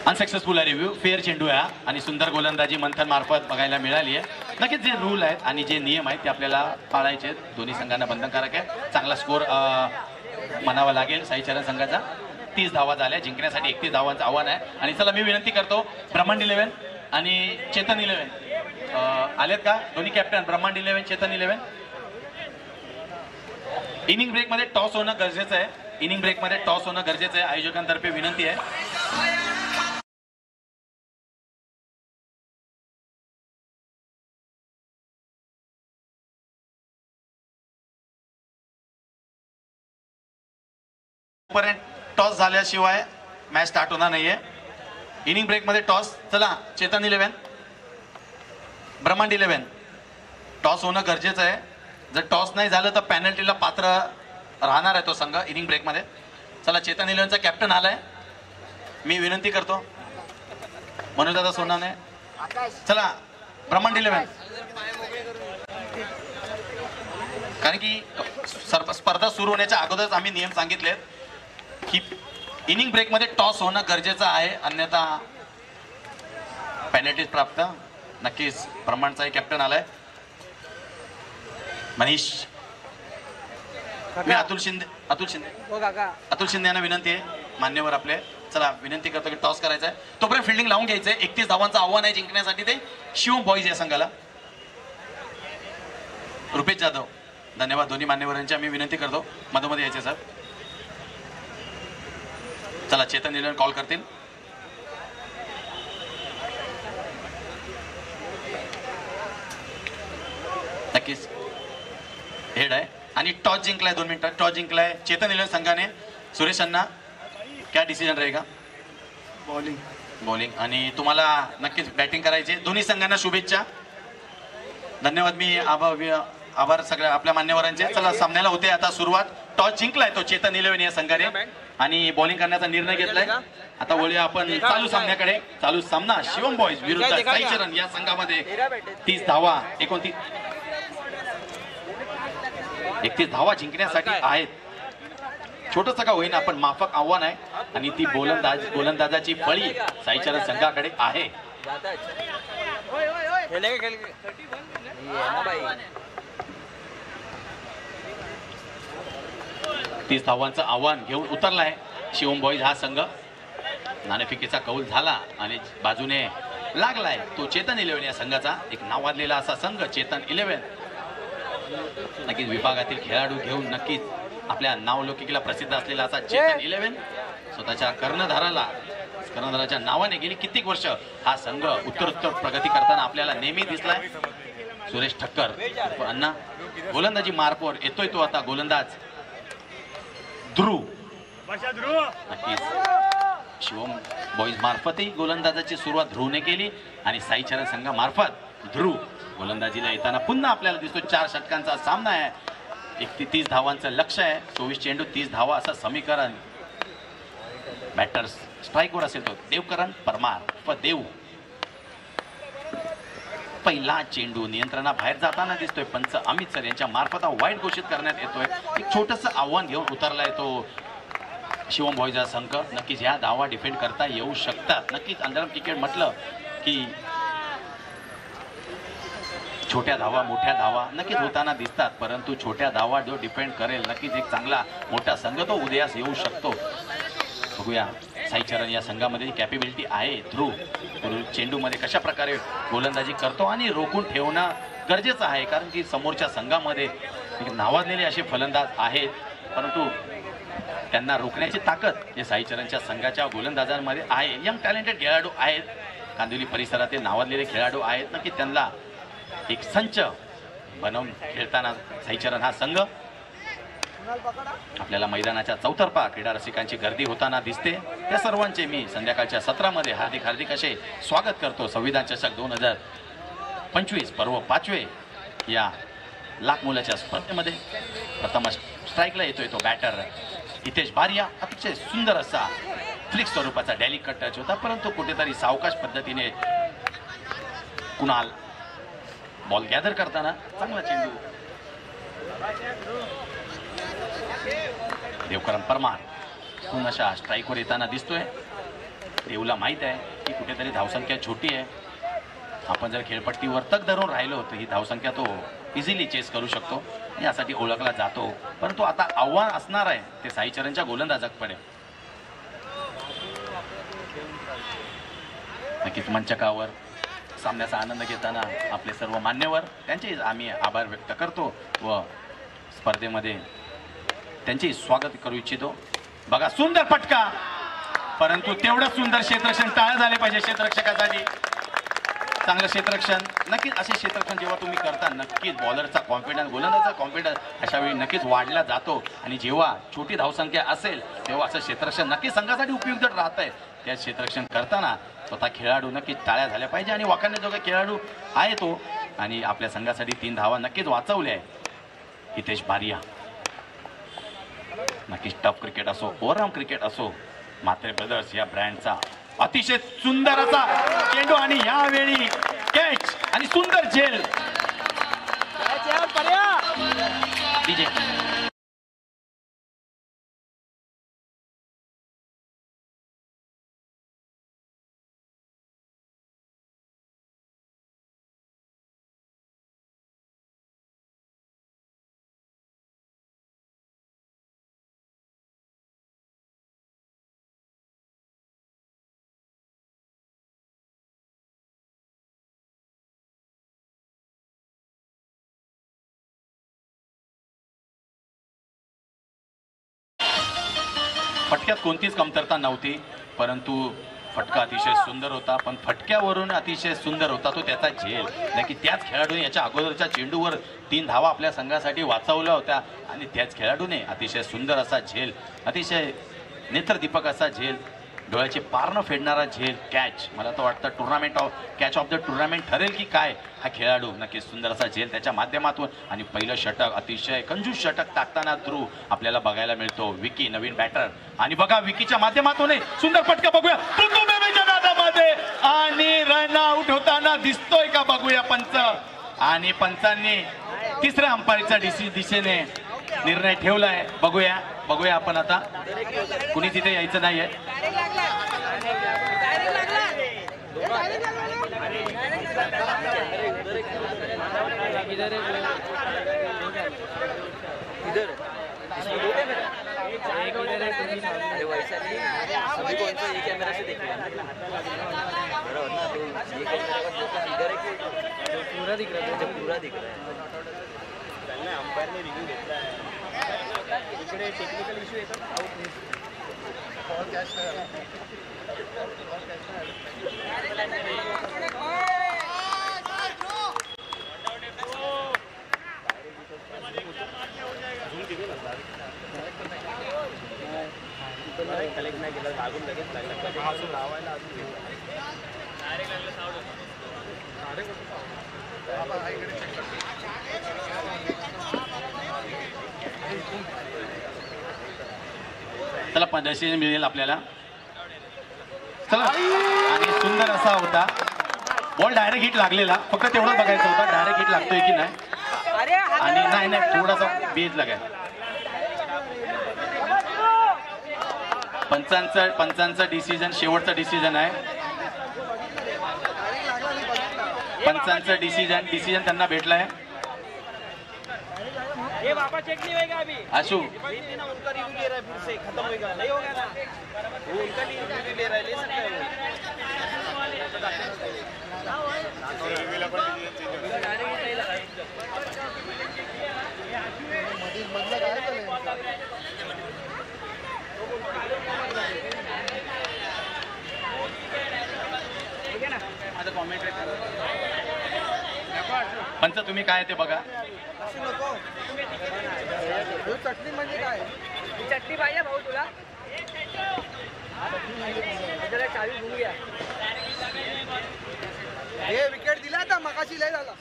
अनसक्सेसफुल आहे रिव्ह्यू. फेअर चेंडू आहे आणि सुंदर गोलंदाजी मंथन मार्फत बघायला मिळाली आहे. नक्कीच जे रूल आहेत आणि जे नियम आहेत ते आपल्याला पाळायचे आहेत. दोन्ही संघांना बंधनकारक आहे. चांगला स्कोर म्हणावा लागेल साईचरण संघाचा. 30 धावा झाल्या. जिंकण्यासाठी 31 धावांचं आव्हान आहे. आणि चला मी विनंती करतो ब्रह्मांड 11 आणि चेतन 11 आलेत का? दोन्ही कॅप्टन ब्रह्मांड 11 चेतन 11. इनिंग ब्रेकमध्ये टॉस होणं गरजेचं आहे. आयोजकांतर्फे विनंती आहे. टॉस झाल्याशिवाय मॅच स्टार्ट होणार नाहीये. इनिंग ब्रेक मध्ये टॉस. चला चेतन 11 ब्रह्मांड 11 टॉस होणं गरजेचं आहे. जर टॉस नाही झालं तर पॅनल्टीला पात्र राहणार आहे तो संघ इनिंग ब्रेक मध्ये. चला चेतन 11चा कॅप्टन आलाय. मी विनंती करतो मनोजदादा सोनाने. चला ब्रह्मांड 11 कारण की स्पर्धा सुरू होण्याच्या अगोदरच आम्ही नियम सांगितलेत की इनिंग ब्रेक मध्ये टॉस होणं गरजेचं आहे, अन्यथा पेनल्टीज प्राप्त. नक्कीच ब्रह्मांडचाही कॅप्टन आलाय मनीष. मी अतुल शिंदे यांना विनंती आहे मान्यवर आपले. चला विनंती करतो की टॉस करायचा आहे, तोपर्यंत फिल्डिंग लावून घ्यायचंय. 31 धावांचं आव्हान आहे जिंकण्यासाठी ते शिवम बॉईज या संघाला. रुपेश जाधव धन्यवाद. दोन्ही मान्यवरांची आम्ही विनंती करतो मधोमध यायचे सर. चला चेतन 11 कॉल करतील. नक्कीच खेळ आहे आणि टॉस जिंकलाय 2 मिनिटात टॉस जिंकलाय चेतन इलेव्हन संघाने. सुरेश अण्णा क्या डिसिजन रहेगा? बॉलिंग आणि तुम्हाला नक्कीच बॅटिंग करायची. दोन्ही संघांना शुभेच्छा. धन्यवाद. मी आभार सगळ्या आपल्या मान्यवरांचे. चला सामन्याला होते आता सुरुवात. टॉस जिंकलाय तो चेतन इलेव्हन या संघाने आणि बॉलिंग करण्याचा निर्णय घेतलाय. आता वळूया आपण चालू सामन्याकडे. चालू सामना शिवम बॉईज विरुद्ध साई चरण या संघामध्ये 30 धावा 31 धावा जिंकण्यासाठी आहेत. छोटस का होईना पण माफक आव्हान आहे आणि ती गोलंदाजाची फळी साई चरण संघाकडे आहे. 30 धावांचं आव्हान घेऊन उतरलाय शिवम बॉईज हा संघ. नाणेफेकीचा कौल झाला आणि बाजूने लागलाय तो चेतन इलेव्हन या संघाचा. एक नावाजलेला असा संघ चेतन इलेव्हन. नक्कीच विभागातील खेळाडू घेऊन नक्कीच आपल्या नावलौकिकीला प्रसिद्ध असलेला असा चेतन इलेव्हन स्वतःच्या कर्णधाराच्या नावाने गेली कित्येक वर्ष हा संघ उत्तरोत्तर प्रगती करताना आपल्याला नेहमी दिसलाय. सुरेश ठक्कर अण्णा गोलंदाजी मार्कवर येतोय तो आता गोलंदाज ध्रुव. नक्कीच शिवम बॉईज मार्फतही गोलंदाजाची सुरुवात ध्रुवने केली आणि साई चरण संघामार्फत ध्रुव गोलंदाजीला येताना पुन्हा आपल्याला दिसतो. 4 षटकांचा सामना आहे. 31 धावांचं लक्ष्य आहे. 24 चेंडू 30 धावा असं समीकरण. बॅटर्स स्ट्राईकवर असेल तो देवकरण परमार देव. पहिला चेंडू नियंत्रणाबाहेर जाताना दिसतोय. पंच अमित सर यांच्या मार्फत वाईट घोषित करण्यात येतोय. एक छोटस आव्हान घेऊन उतरलाय तो शिवम बॉईजचा संघ. नक्कीच ह्या धावा डिफेंड करता येऊ शकतात. नक्कीच अंडरआर्म क्रिकेट म्हटलं की छोट्या धावा मोठ्या धावा नक्कीच होताना दिसतात परंतु छोट्या धावा जो डिफेंड करेल नक्कीच एक चांगला मोठा संघ तो उदयास येऊ शकतो. बघूया साई चरण या संघामध्ये कॅपेबिलिटी आहे. ध्रुव चेंडूमध्ये कशा प्रकारे गोलंदाजी करतो आणि रोखून ठेवणं गरजेचं आहे कारण की समोरच्या संघामध्ये नावाजलेले असे फलंदाज आहेत परंतु त्यांना रोखण्याची ताकद या साई चरणच्या संघाच्या गोलंदाजांमध्ये आहे. यंग टॅलेंटेड खेळाडू आहेत. कांदिवली परिसरातील नावाजलेले खेळाडू आहेत. नक्की त्यांना एक संच बनवून खेळताना साई चरण हा संघ आपल्याला मैदानाच्या चौतर्फा क्रीडा रसिकांची गर्दी होताना दिसते. त्या सर्वांचे मी संध्याकाळच्या सत्रामध्ये हार्दिक असे स्वागत करतो. संविधान चषक 2025 पर्व 5वे या लाख मोलाच्या स्पर्धेमध्ये. प्रथम स्ट्राईकला येतोय तो बॅटर हितेश बारिया. अतिशय सुंदर असा फ्लिक स्वरूपाचा डॅली कट टच होता परंतु कुठेतरी सावकाश पद्धतीने कुणाल बॉल गॅदर करताना चांगला चेंडू. देवकरण परमार पुन्हा स्ट्राईकवर येताना दिसतोय. देवला माहित आहे की कुठेतरी धावसंख्या छोटी आहे. आपण जर खेळपट्टीवर तक धरून राहिलो होतो ही धावसंख्या तो इझिली चेस करू शकतो यासाठी ओळखला जातो परंतु आता आव्हान असणार आहे ते साई चरणच्या गोलंदाजाकडे. नक्कीच मंचकावर सामन्याचा आनंद घेताना आपले सर्व मान्यवर त्यांचे आम्ही आभार व्यक्त करतो व स्पर्धेमध्ये त्यांचे स्वागत करू इच्छितो. बघा सुंदर फटका परंतु तेवढं सुंदर क्षेत्ररक्षण टाळलं झाले पाहिजे. क्षेत्ररक्षकासाठी चांगलं क्षेत्ररक्षण. नक्कीच असे क्षेत्ररक्षण जेव्हा तुम्ही करता नक्कीच बॉलरचा कॉन्फिडन्स गोलंदाजाचा कॉन्फिडन्स अशा वेळी नक्कीच वाढला जातो आणि जेव्हा छोटी धावसंख्या असेल तेव्हा असं क्षेत्ररक्षण नक्कीच संघासाठी उपयुक्त राहत आहे. त्या क्षेत्ररक्षण करताना स्वतः खेळाडू नक्कीच टाळ्या झाल्या पाहिजे आणि वाखाणण्याजोगा खेळाडू आहे तो आणि आपल्या संघासाठी 3 धावा नक्कीच वाचवल्या आहे. हितेश बारिया. नक्कीच टफ क्रिकेट असो ओव्हरऑल क्रिकेट असो म्हात्रे ब्रदर्स या ब्रँडचा अतिशय सुंदर असा चेंडू आणि यावेळी कॅच आणि सुंदर झेल. डीजे फटक्यात कोणतीच कमतरता नव्हती परंतु फटका अतिशय सुंदर होता, पण फटक्यावरून अतिशय सुंदर होता तो त्याचा झेल. नक्की त्याच खेळाडूने याच्या अगोदरच्या चेंडूवर 3 धावा आपल्या संघासाठी वाचवल्या होत्या आणि त्याच खेळाडूने अतिशय सुंदर असा झेल, अतिशय नेत्रदीपक असा झेल, डोळ्याचे पार न फेडणारा झेल, कॅच. मला तर वाटतं कॅच ऑफ द टुर्नामेंट ठरेल की काय हा खेळाडू. नक्कीच सुंदर असा झेल त्याच्या माध्यमातून आणि पहिलं षटक अतिशय कंजूस षटक टाकताना ध्रुव आपल्याला बघायला मिळतो. विकी नवीन बॅटर आणि बघा विकीच्या माध्यमातून सुंदर फटका बघूया नादामध्ये आणि रन आउट होताना दिसतोय का बघूया पंच. आणि पंचांनी तिसऱ्या अंपायरच्या दिशेने निर्णय ठेवलाय. बघूया आपण आता. कुणी तिथे यायचं नाहीये. पूरा दिख रहा है, पूरा दिख रहा है. अंपायर ने रिव्ह्यू घेतला इकडे टेक्निकल इश्यू येतात. बॉल कॅच कलेक्ट नाही केला, लागून लगेच लागला लावायला अजून चला 15 मिळेल आपल्याला. चला आणि सुंदर असा होता बॉल. डायरेक्ट हिट लागलेला, फक्त तेवढं बघायचं होतं डायरेक्ट हिट लागतोय की नाही. आणि नाही थोडासा बेज लागाय. पंचांचा डिसिजन शेवटचा डिसिजन आहे. पंचांचा डिसिजन त्यांना भेटलाय. ये वापस चेक नहीं होगा अभी. आशु उनका रिव्यू ले रहा है, फिर से खत्म होगा. नहीं होगा ना, वो उनका रिव्यू ले रहा है, ले सकता है पंच तुम्ही काय ते बघा. चटणी म्हणजे काय? चटणी पाहिजे भाऊ तुला. चावी घेऊन घ्या. हे विकेट दिला आता मगाशी लय झाला.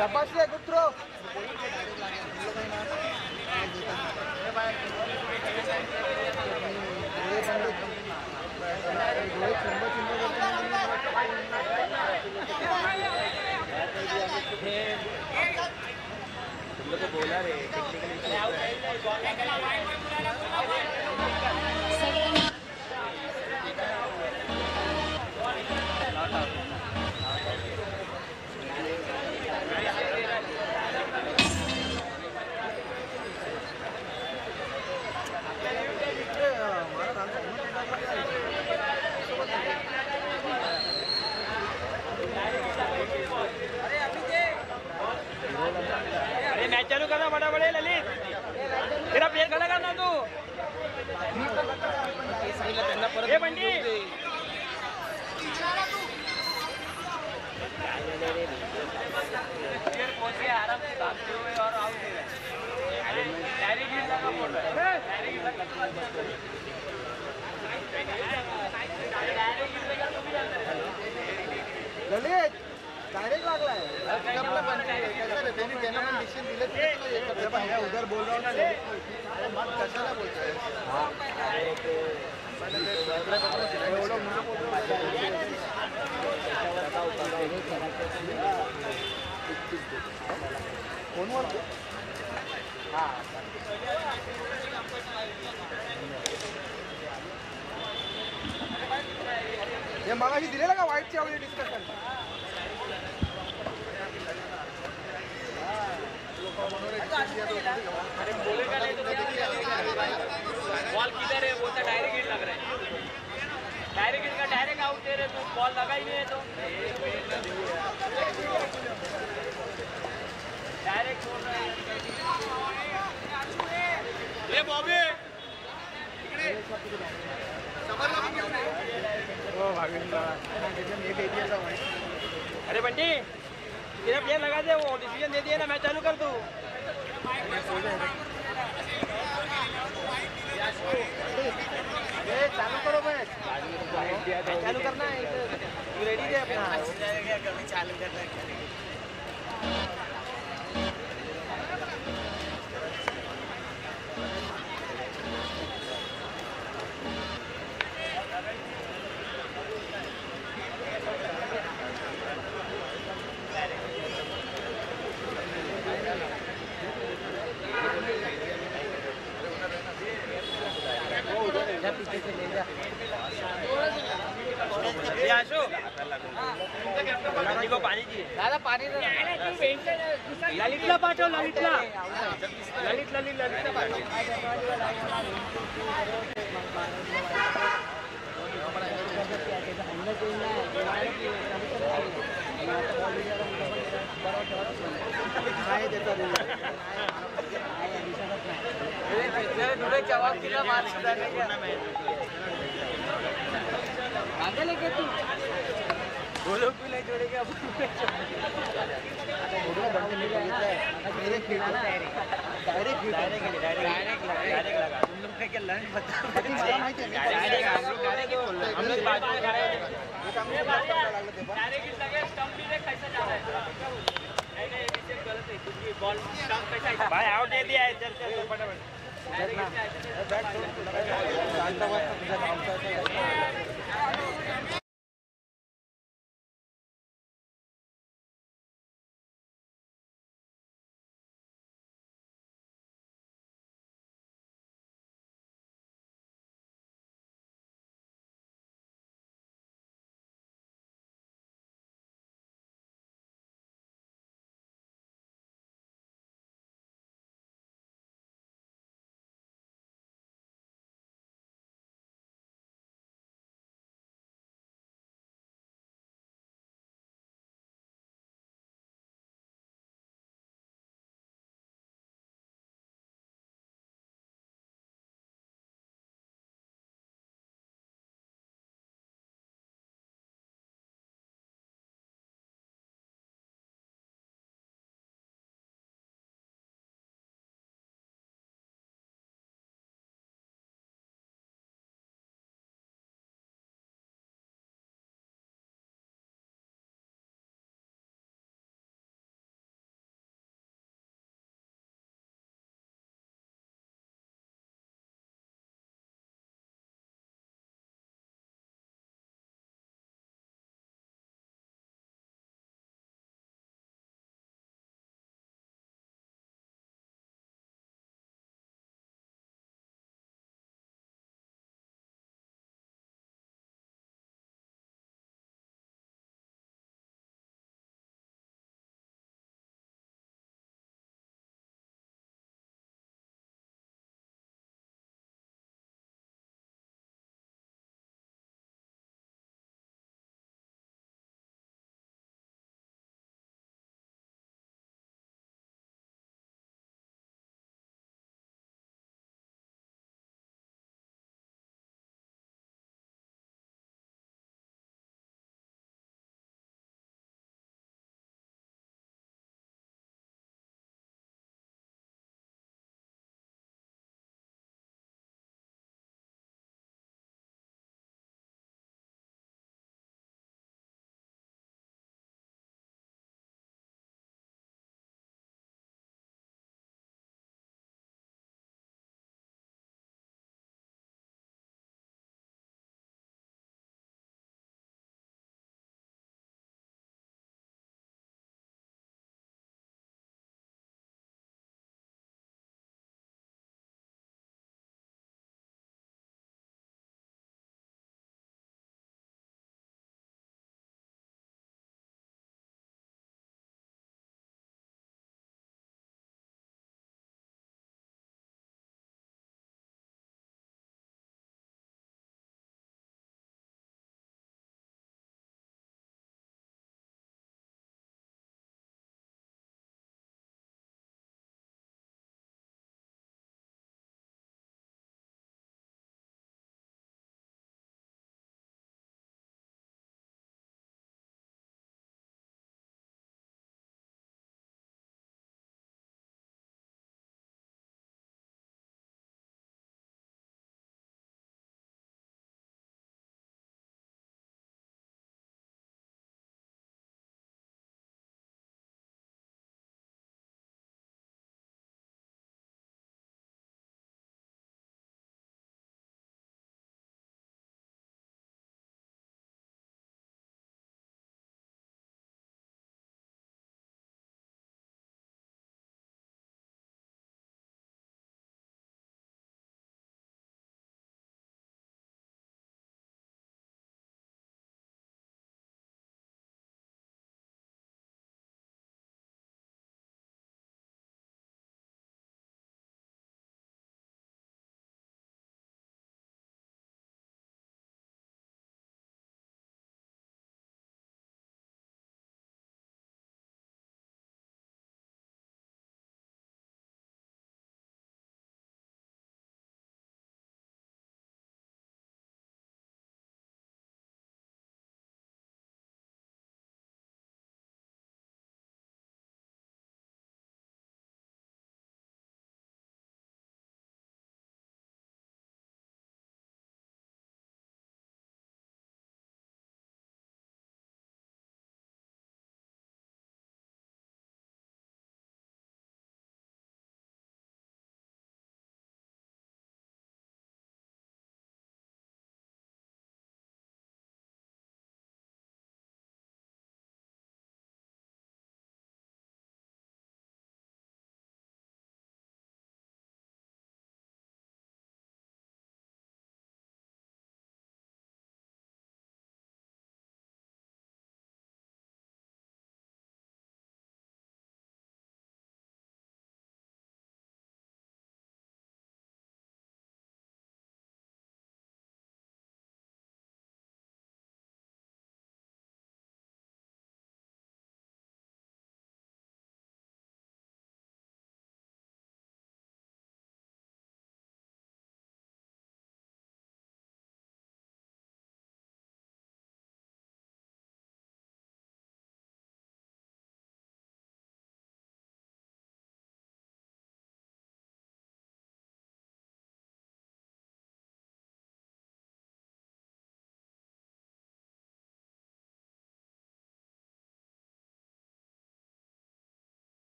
तपासले कुत्रो. तुम लोग बोला रे चालू करना बड़ा बड़े ललित. तेरा प्लेयर खड़ा करना तू. ये बंडी आराम से भागते हुए और आउट दे रहे हैं. डायरेक्ट गिरना का बोल रहा है. ललित डायरेक्ट लागलाय. आपला त्यांनी त्यांना पण डिसिजन दिलं. उधर बोल रहा हूं ना, मत कशाला बोलतोय. फोनवर हे मगाशी दिलेलं का वाईटच्या वेळी डिस्कशन. बॉल किधर है, वो तो डायरेक्ट हिट लग रहा है. डायरेक्ट हिट का डायरेक्ट आउट दे रहे तो बॉल लगा ही नहीं है. तो डायरेक्ट बोल रहा है. ये बॉबी इकडे अरे बंटी तेरा प्लेयर लगा दे, वो डिसीजन दे दिया ना, मैच चालू कर तू। चालू करो मैच, चालू करना है, तू रेडी दे अपना। चालू करना है। को पाणी दे दादा, पाणी ललितला पाठव, ललितला जवाब दिला लेके तू बोलो भी नहीं जोड़ेगा डायरेक्ट लगा तुम लोग क्या लंच बता हम लोग बात कर रहे हैं डायरेक्ट लगे स्टंप भी कैसे जा रहा है नहीं गलत है क्योंकि बॉल स्टंप कैसा भाई आउट दे दिया है चल फटाफट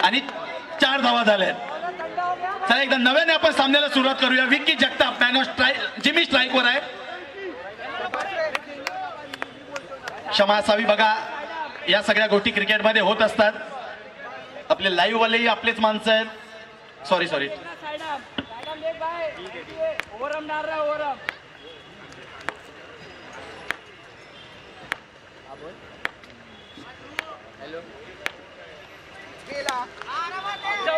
आणि 4 धावा झाल्यात. चला एकदा नव्याने आपण सामन्याला सुरुवात करूया. Vicky Jagtap man of strike, Jimmy स्ट्राईकवर आहे. क्षमा असावी बघा, या सगळ्या गोष्टी क्रिकेटमध्ये होत असतात. आपले लाईव्ह वालेही आपलेच माणसं आहेत. सॉरी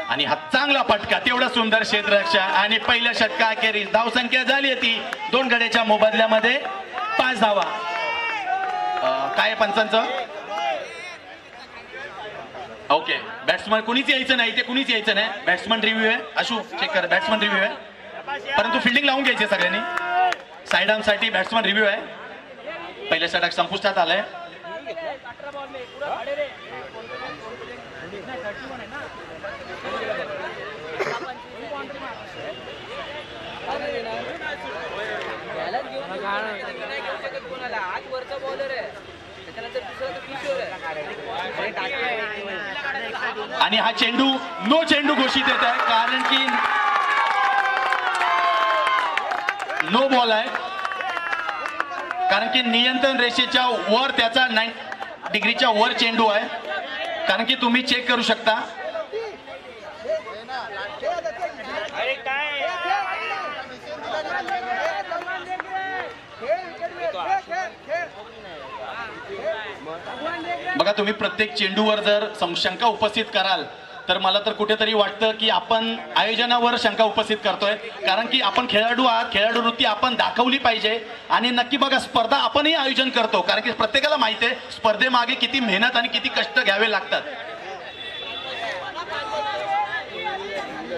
आणि हा चांगला फटका, तेवढा सुंदर क्षेत्ररक्षण आणि पहिल्या षटका अखेरीस धावसंख्या झाली होती 2 गड्याच्या मोबदल्यामध्ये 5 धावा. काय पंचांचं? ओके, बॅट्समन कुणीच यायचं नाही, ते कुणीच यायचं नाही. बॅट्समन रिव्ह्यू आहे. अशू चेक कर, बॅट्समन रिव्ह्यू आहे, परंतु फिल्डिंग लावून घ्यायचे सगळ्यांनी. साइड आर्म साठी बॅट्समन रिव्ह्यू आहे. पहिलं षटक संपुष्टात आलंय. आणि हा चेंडू नो चेंडू घोषित येत आहे, कारण की नो बॉल आहे. कारण की नियंत्रण रेषेच्या वर त्याचा 9 डिग्रीच्या वर चेंडू आहे. कारण की तुम्ही चेक करू शकता. बघा, तुम्ही प्रत्येक चेंडूवर जर शंका उपस्थित कराल तर मला तर कुठेतरी वाटतं की आपण आयोजनावर शंका उपस्थित करतोय. कारण की आपण खेळाडू आहात, खेळाडू वृत्ती आपण दाखवली पाहिजे. आणि नक्की बघा, स्पर्धा आपणही आयोजन करतो, कारण की प्रत्येकाला माहिती आहे स्पर्धेमागे किती मेहनत आणि किती कष्ट घ्यावे लागतात.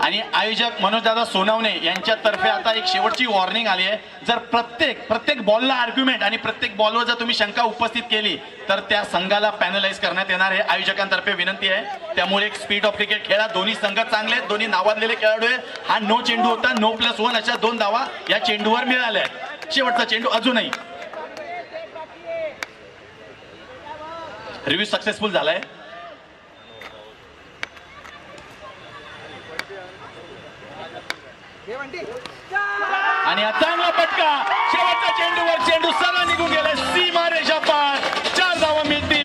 आणि आयोजक मनोजदादा सोनवणे यांच्यातर्फे आता एक शेवटची वॉर्निंग आली आहे. जर प्रत्येक बॉलला आर्ग्युमेंट आणि प्रत्येक बॉलवर जर तुम्ही शंका उपस्थित केली तर त्या संघाला पॅनलाइज करण्यात येणार आहे. आयोजकांतर्फे विनंती आहे. त्यामुळे एक स्पीड ऑफ क्रिकेट खेळा. दोन्ही संघ चांगले आहेत, दोन्ही नावाजलेले खेळाडू आहे. हा नो चेंडू होता. नो +1 अशा 2 धावा या चेंडूवर मिळाल्या आहेत. शेवटचा चेंडू अजूनही रिव्ह्यू सक्सेसफुल झालाय. आणि हा चांगला फटका, शेवटच्या चेंडूवर चेंडू सरळ निघून गेला. सीमारेषा पार, 4 धावा मिळतील.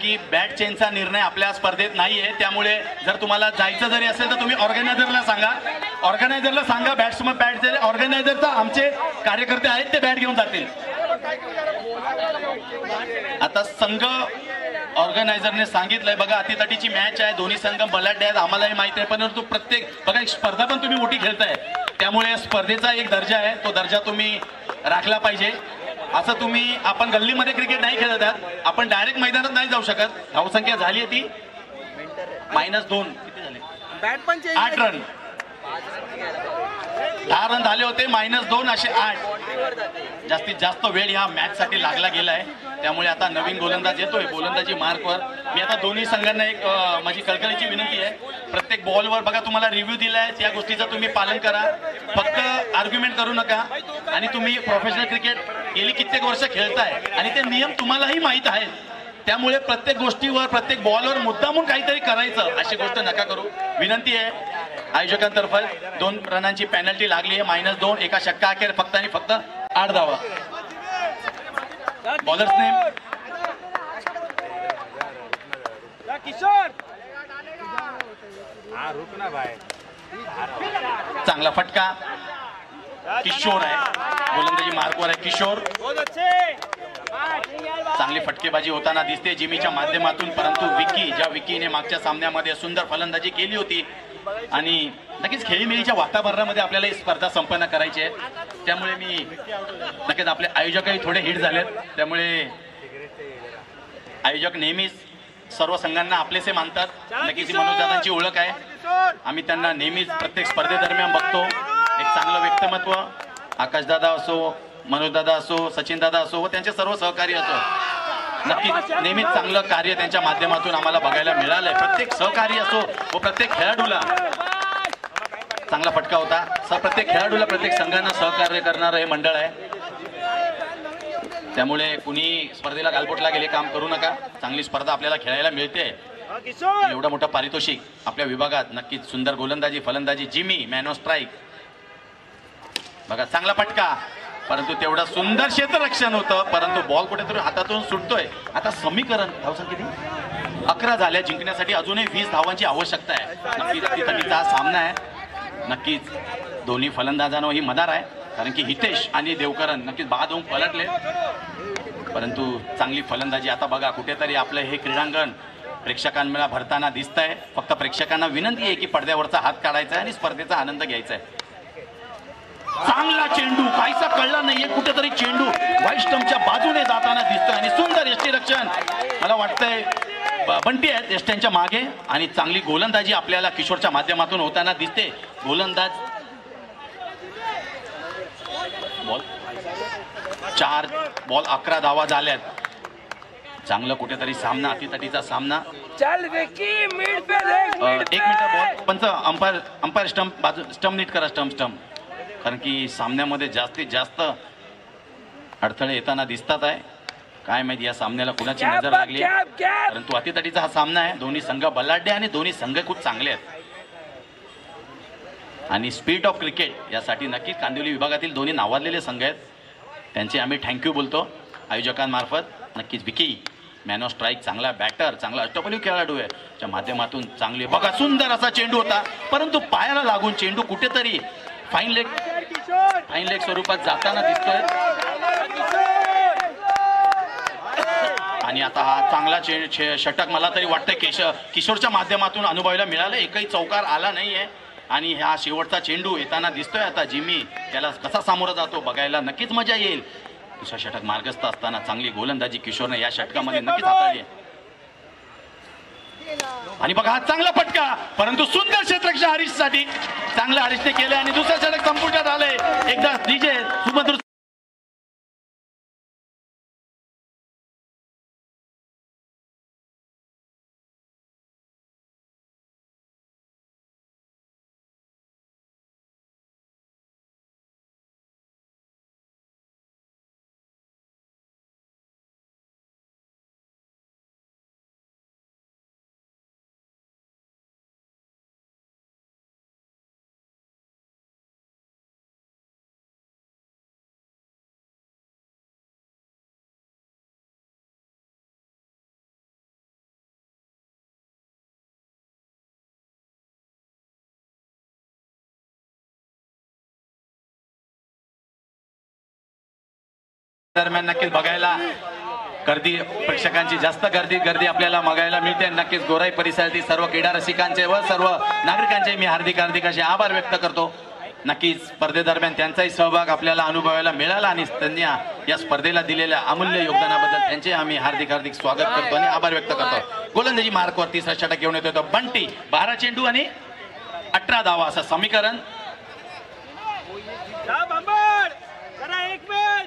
की बॅट चेनचा निर्णय आपल्या स्पर्धेत नाहीये, त्यामुळे जर तुम्हाला जायचं जरी असेल तर तुम्ही ऑर्गनायझरला सांगा बॅट्समन बॅट ऑर्गनायझरचा आमचे कार्यकर्ते आहेत ते बॅट घेऊन जातील. आता संघ ऑर्गनायझरने सांगितलंय बघा अतितटीची मॅच आहे, दोन्ही संघ बलाढ्य आहेत आम्हालाही माहिती आहे, परंतु प्रत्येक बघा स्पर्धा पण तुम्ही मोठी खेळताय त्यामुळे स्पर्धेचा एक दर्जा आहे तो दर्जा तुम्ही राखला पाहिजे. असं तुम्ही आपण गल्लीमध्ये क्रिकेट नाही खेळत आहात, आपण डायरेक्ट मैदानात नाही जाऊ शकत. धावसंख्या झाली आहे ती -2 किती झाले बॅट पण 8 रन 10 रन झाले होते -2 असे 8. जास्तीत जास्त वेळ ह्या मॅच साठी लागला गेलाय त्यामुळे आता नवीन गोलंदाज येतोय गोलंदाजी मार्कवर. मी आता दोन्ही संघांना एक माझी कळकळीची विनंती आहे, प्रत्येक बॉलवर बघा तुम्हाला रिव्ह्यू दिलाय त्या गोष्टीचं तुम्ही पालन करा, फक्त आर्ग्युमेंट करू नका. आणि तुम्ही प्रोफेशनल क्रिकेट गेली कित्येक वर्ष खेळताय आणि ते नियम तुम्हालाही माहीत आहेत, त्यामुळे प्रत्येक गोष्टीवर प्रत्येक बॉलवर मुद्दामून काहीतरी करायचं अशी गोष्ट नका करू. विनंती आहे आयोजकांतर्फे 2 रनांची पेनल्टी लागली आहे -2 एका षटका अखेर फक्त आणि फक्त 8 धावा. बॉलर्स नेम किशोर चांगला फटका किशोर आहे, गोलंदाजी मार्कवर आहे किशोर. चांगली फटकेबाजी होताना दिसते जिमीच्या माध्यमातून, परंतु ज्या विकीने मागच्या सामन्यामध्ये सुंदर फलंदाजी केली होती आणि नक्कीच खेळीमेळीच्या वातावरणामध्ये आपल्याला ही स्पर्धा संपन्न करायची आहे, त्यामुळे मी नक्कीच आपले आयोजकही थोडे हिट झालेत. त्यामुळे आयोजक नेहमीच सर्व संघांना आपलेसे मानतात, नक्कीच मनोजदादांची ओळख आहे, आम्ही त्यांना नेहमीच प्रत्येक स्पर्धेदरम्यान बघतो. एक चांगलं व्यक्तिमत्व आकाशदादा असो, मनोजदादा असो, सचिनदादा असो व त्यांचे सर्व सहकारी असो, नक्कीच नेहमीच चांगलं कार्य त्यांच्या माध्यमातून आम्हाला बघायला मिळालंय. प्रत्येक सहकारी असो व प्रत्येक खेळाडूला चांगला फटका होता. प्रत्येक खेळाडूला प्रत्येक संघांना सहकार्य करणारं हे मंडळ आहे, त्यामुळे कुणी स्पर्धेला गालबोटला गेले काम करू नका. चांगली स्पर्धा आपल्याला खेळायला मिळते, एवढं मोठं पारितोषिक आपल्या विभागात. नक्कीच सुंदर गोलंदाजी फलंदाजी जिमी मॅन ऑफ स्ट्राईक बघा, चांगला फटका परंतु तेवढं सुंदर क्षेत्ररक्षण होतं, परंतु बॉल कुठेतरी हातातून सुटतोय. आता समीकरण धावसंख्या किती 11 झाल्या, जिंकण्यासाठी अजूनही 20 धावांची आवश्यकता आहे. नक्कीच अतितटीचा सामना आहे, नक्कीच दोन्ही फलंदाजांवर ही मदार आहे, कारण की हितेश आणि देवकरन नक्कीच बाद होऊन पलटले, परंतु चांगली फलंदाजी. आता बघा कुठेतरी आपलं हे क्रीडांगण प्रेक्षकांना भरताना दिसतंय. फक्त प्रेक्षकांना विनंती आहे की पडद्यावरचा हात काढायचा आहे आणि स्पर्धेचा आनंद घ्यायचा आहे. चांगला चेंडू काहीसा कळला नाहीये, कुठेतरी चेंडू व्हाईट स्टंपच्या बाजूने जाताना दिसतोय आणि सुंदर यष्टीरक्षण मला वाटतंय बंटी आहेत यष्ट्यांच्या मागे. आणि चांगली गोलंदाजी आपल्याला किशोरच्या माध्यमातून होताना दिसते. गोलंदाज बॉल 4 बॉल 11 धावा झाल्यात. चांगलं कुठेतरी सामना अतितटीचा सामना. एक मिनिट बॉल पंच अंपायर स्टंप बाजू स्टंप नीट करा स्टंप, कारण की सामन्यामध्ये जास्तीत जास्त अडथळे येताना दिसतात आहे. काय माहिती या सामन्याला कुणाची नजर लागली, परंतु अतितटीचा हा सामना आहे. दोन्ही संघ बलाढ्य आणि दोन्ही संघ खूप चांगले आहेत आणि स्पिरिट ऑफ क्रिकेट यासाठी नक्कीच कांदिवली विभागातील दोन्ही नावाजलेले संघ आहेत, त्यांचे आम्ही थँक्यू बोलतो आयोजकांमार्फत. नक्कीच विकी मॅन ऑफ स्ट्राईक, चांगला बॅटर, चांगला अष्टपैलू खेळाडू आहे, त्या माध्यमातून चांगली बघा सुंदर असा चेंडू होता, परंतु पायाला लागून चेंडू कुठेतरी फाईन लेग स्वरूपात जाताना दिसतोय. आणि आता हा चांगला षटक मला तरी वाटतं किशोरच्या माध्यमातून अनुभवायला मिळालं. एकही चौकार आला नाहीये आणि हा शेवटचा चेंडू येताना दिसतोय. आता जिमी त्याला कसा सामोरा जातो बघायला नक्कीच मजा येईल. दुसरा षटक मार्गस्थ असताना चांगली गोलंदाजी किशोरने या षटकामध्ये नक्कीच हाताळली आणि बघा हा चांगला फटका, परंतु सुंदर क्षेत्ररक्षण हरीशसाठी चांगलं हरीशने केलं आणि दुसरं षटक संपुष्टात आलंय. एकदा डीजे सुमधुर दरम्यान नक्कीच बघायला गर्दी, प्रेक्षकांची जास्त गर्दी आपल्याला बघायला मिळते. नक्कीच गोराई परिसरातील सर्व क्रीडा रसिकांचे व सर्व नागरिकांचे मी हार्दिक असे आभार व्यक्त करतो. नक्कीच स्पर्धेदरम्यान त्यांचाही सहभाग आपल्याला अनुभवायला मिळाला आणि त्यांनी या स्पर्धेला दिलेल्या अमूल्य योगदानाबद्दल त्यांचे आम्ही हार्दिक स्वागत करतो आणि आभार व्यक्त करतो. गोलंदाजी मार्कवर 30 षटक घेऊन येतो बंटी. 12 चेंडू आणि 18 धावा असं समीकरण.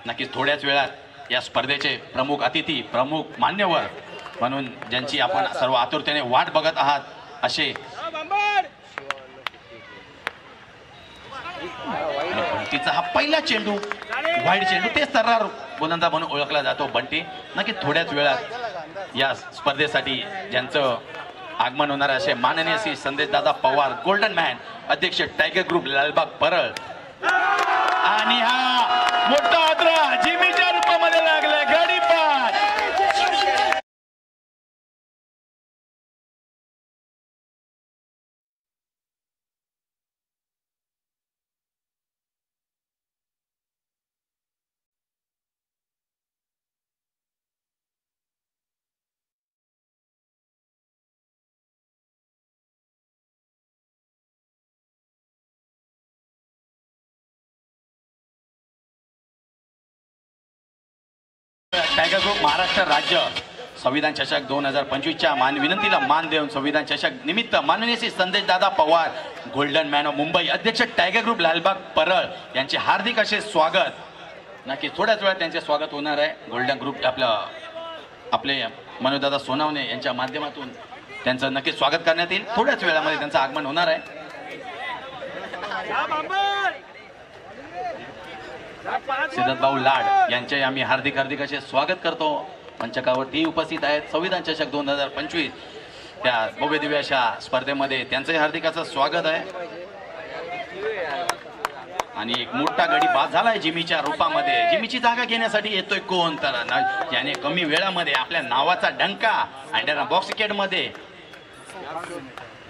नक्कीच थोड्याच वेळात या स्पर्धेचे प्रमुख अतिथी, प्रमुख मान्यवर म्हणून ज्यांची आपण सर्व आतुरतेने वाट बघत आहात असे बंटीचा हा पहिला चेंडू, वाईड चेंडू, तेच तर्रार गोलंदाज म्हणून ओळखला जातो बंटी. नक्कीच थोड्याच वेळात या स्पर्धेसाठी ज्यांचं आगमन होणार असे माननीय श्री संदेशदादा पवार, गोल्डन मॅन, अध्यक्ष टायगर ग्रुप लालबाग परळ. आणि हा मोठा आद्रा जिमीच्या रूपामध्ये लागलाय गाडी पास. टायगर ग्रुप महाराष्ट्र राज्य संविधान चषक 2025च्या विनंतीला मान देऊन संविधान चषक निमित्त माननीय श्री संदेशदादा Pawar, golden man of Mumbai, अध्यक्ष टायगर ग्रुप लालबाग परळ यांचे हार्दिक असे स्वागत. नक्की थोड्याच वेळात त्यांचे स्वागत होणार आहे. गोल्डन ग्रुप आपले मनोजदादा सोनावणे यांच्या माध्यमातून त्यांचं नक्की स्वागत करण्यात येईल. थोड्याच वेळामध्ये त्यांचं आगमन होणार आहे. सिद्धतभाऊ लाड यांचे आम्ही हार्दिक असे स्वागत करतो. मंचकावरती उपस्थित आहेत. संविधान चषक 2025 त्या भव्य दिव्य अशा स्पर्धेमध्ये त्यांचंही हार्दिक असं स्वागत आहे. आणि एक मोठा गडी बाद झालाय जिमीच्या रूपामध्ये. जिमीची जागा घेण्यासाठी येतोय कोण तर याने कमी वेळामध्ये आपल्या नावाचा डंका अंडर बॉक्स क्रिकेट मध्ये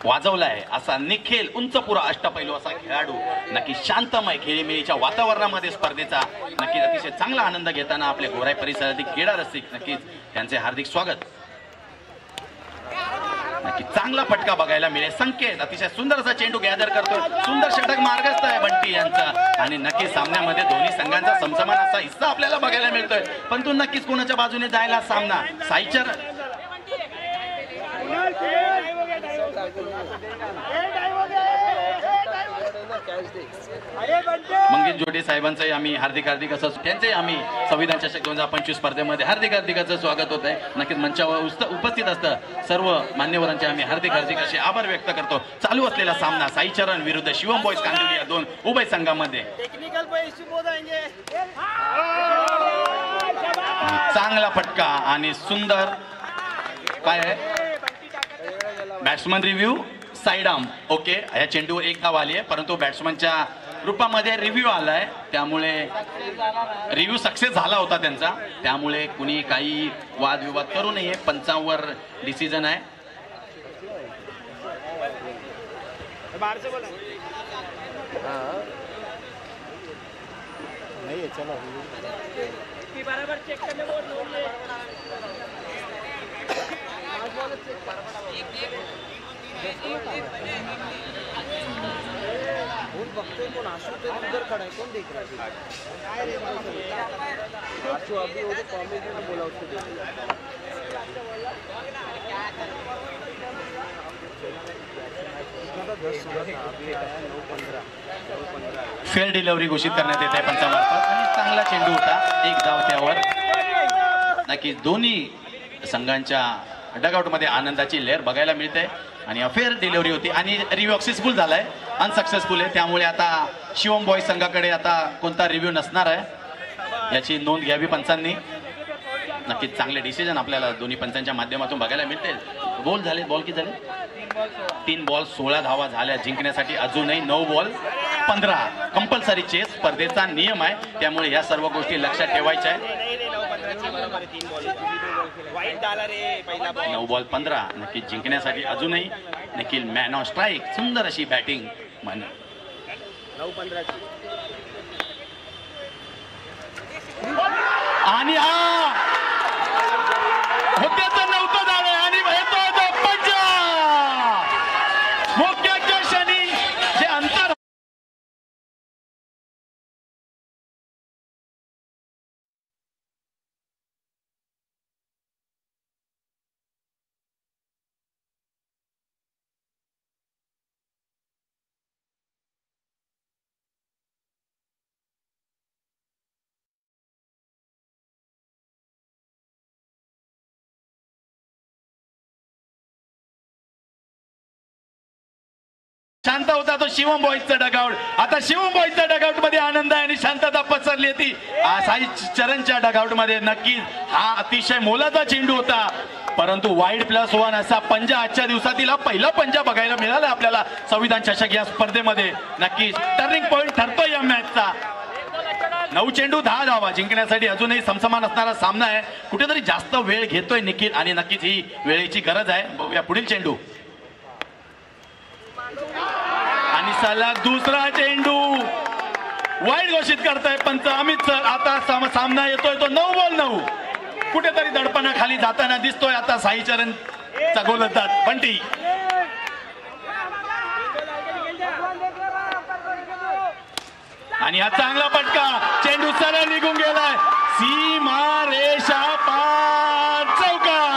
वाजवलाय असा निखिल उंचपुरा अष्टपैलू असा खेळाडू. नक्की शांतमय खेळीमेळीच्या वातावरणामध्ये स्पर्धेचा नक्कीच अतिशय चांगला आनंद घेताना आपले गोराई परिसरातील क्रीडा रसिक नक्कीच त्यांचे हार्दिक स्वागत. नक्की चांगला फटका बघायला मिळेल. संकेत अतिशय सुंदर असा चेंडू गॅदर करतो. सुंदर षटक मार्गस्थ आहे बंटी यांचा. आणि नक्कीच सामन्यामध्ये दोन्ही संघांचा समसमान असा हिस्सा आपल्याला बघायला मिळतोय. परंतु नक्कीच कोणाच्या बाजूने जायला सामना साईचर मंगेश जोडे साहेबांचंही आम्ही हार्दिक असं त्यांचे आम्ही संविधान चषक 2025 स्पर्धेमध्ये हार्दिक असं स्वागत होत आहे. नक्कीच मंचावर उपस्थित असतं सर्व मान्यवरांचे आम्ही हार्दिक असे आभार व्यक्त करतो. चालू असलेला सामना साईचरण विरुद्ध शिवम बॉयज कांदिवली या दोन उभय संघामध्ये. चांगला फटका आणि सुंदर काय आहे batsman review side arm. Okay, या चेंडूवर एक धाव आली आहे परंतु बॅट्समनच्या रूपामध्ये रिव्ह्यू आलाय त्यामुळे रिव्ह्यू सक्सेस झाला होता त्यांचा. त्यामुळे कुणी काही वादविवाद करू नये. पंचांवर डिसिजन आहे. बघतोय कोण आशू ते उधर खड़ा है, कौन देख रहा है? आशू अभी वो कॉमेडी में बोला उसको फेअर डिलिव्हरी घोषित करण्यात येत आहे पंचामार्फत आणि चांगला चेंडू होता. एक धाव त्यावर. नक्की दोन्ही संघांच्या डगआउटमध्ये आनंदाची लहर बघायला मिळते. आणि अफेअर डिलिव्हरी होती आणि रिव्ह्यू सक्सेसफुल झालाय, अनसक्सेसफुल आहे. त्यामुळे आता शिवम बॉयज संघाकडे आता कोणता रिव्ह्यू नसणार आहे याची नोंद घ्यावी पंचांनी. नक्कीच चांगले डिसिजन आपल्याला दोन्ही पंचांच्या माध्यमातून बघायला मिळते. बॉल झाले, बॉल किती झाले? 3 बॉल 16 धावा झाल्या. जिंकण्यासाठी अजूनही 9 बॉल 15 कंपल्सरी चेस स्पर्धेचा नियम आहे. त्यामुळे या सर्व गोष्टी लक्षात ठेवायच्या आहेत. 9 बॉल 15 नक्की जिंकण्यासाठी अजूनही निखिल मॅन ऑफ स्ट्राईक. सुंदर अशी बॅटिंग. 9-15 आणि हा होत्याचं नव्हतं झालं आणि येतोय तो पंजा मोक्याच्या क्षणी जे अंतर शांत होता तो शिवम बॉईजचा डगआउट. आता शिवम बॉईजच्या डगआउट मध्ये आनंद आहे आणि शांतता पसरली होती. साई चरणच्या डगआउट मध्ये नक्कीच हा अतिशय मोलाचा चेंडू होता, परंतु वाईड +1 असा पंजा आजच्या दिवसातील हा पहिला पंजा बघायला मिळाला आपल्याला संविधान चषक या स्पर्धेमध्ये. नक्कीच टर्निंग पॉइंट ठरतो या मॅचचा. 9 चेंडू 10 धावा जिंकण्यासाठी अजूनही समसमान असणारा सामना आहे. कुठेतरी जास्त वेळ घेतोय निखिल आणि नक्कीच ही वेळेची गरज आहे. बघूया पुढील चेंडू आणि सलग दुसरा चेंडू वाईड घोषित करताय पंच अमित सर. आता सामना येतोय तो 9 बॉल 9. कुठेतरी दडपणाखाली जाताना दिसतोय आता साई चरणचा गोलंदाज बंटी. आणि हा चांगला फटका, चेंडू सरळ निघून गेलाय. सीमा रेषा पार, चौकार.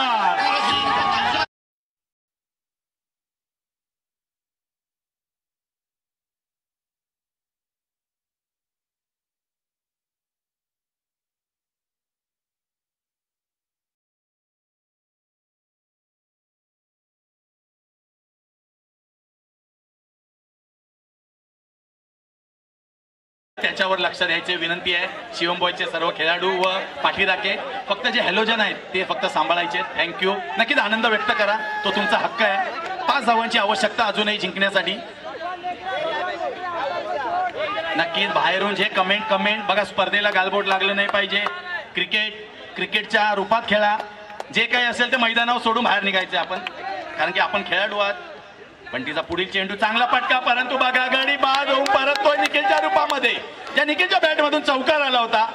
त्याच्यावर लक्ष द्यायची विनंती आहे शिवम बॉयचे सर्व खेळाडू व पाठीराखे. फक्त जे हॅलोजन आहेत ते फक्त सांभाळायचे. थँक्यू. नक्कीच आनंद व्यक्त करा, तो तुमचा हक्क आहे. 5 धावांची आवश्यकता अजूनही जिंकण्यासाठी. नक्कीच बाहेरून जे कमेंट बघा, स्पर्धेला गालबोट लागलं नाही पाहिजे. क्रिकेटच्या रूपात खेळा. जे काही असेल ते मैदानावर सोडून बाहेर निघायचं आपण, कारण की आपण खेळाडू आहात. पण तिचा पुढील चेंडू चांगला फटका, परंतु बघा गडी बाद होऊन परत तो निखिलच्या रूपामध्ये, ज्या निखिलच्या बॅट मधून चौकार आला होता.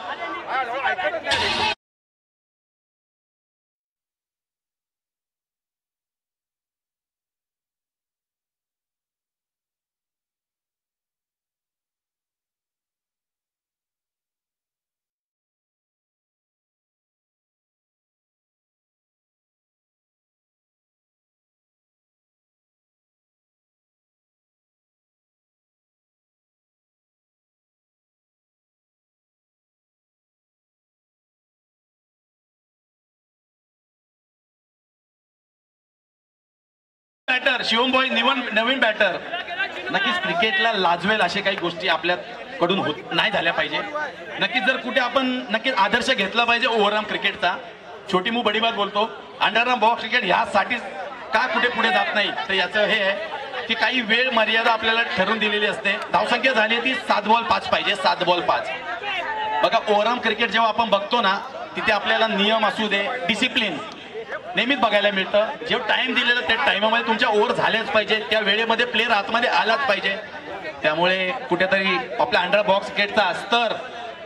बॅटर शिवम बॉय नवीन बॅटर. नक्कीच क्रिकेटला लाजवेल अशा काही गोष्टी आपल्याकडून नाही झाल्या पाहिजे. नक्कीच जर कुठे आपण नक्कीच आदर्श घेतला पाहिजे ओव्हरआर्म क्रिकेटचा. छोटी मू बडी बात बोलतो, अंडरआर्म बॉक्स क्रिकेट ह्यासाठीच का कुठे पुढे जात नाही, तर याचं हे आहे की काही वेळ मर्यादा आपल्याला ठरवून दिलेली असते. धावसंख्या झाली ती 7 बॉल 5 पाहिजे. 7 बॉल 5. बघा ओव्हरआर्म क्रिकेट जेव्हा आपण बघतो ना, तिथे आपल्याला नियम असू दे, डिसिप्लिन नेहमीच बघायला मिळतं. जेव्हा टाइम दिलेला त्या टाइममध्ये तुमच्या ओव्हर झाल्याच पाहिजे, त्या वेळेमध्ये प्लेअर आतमध्ये आलाच पाहिजे. त्यामुळे कुठेतरी आपल्या अंडर बॉक्स क्रिकेटचा स्तर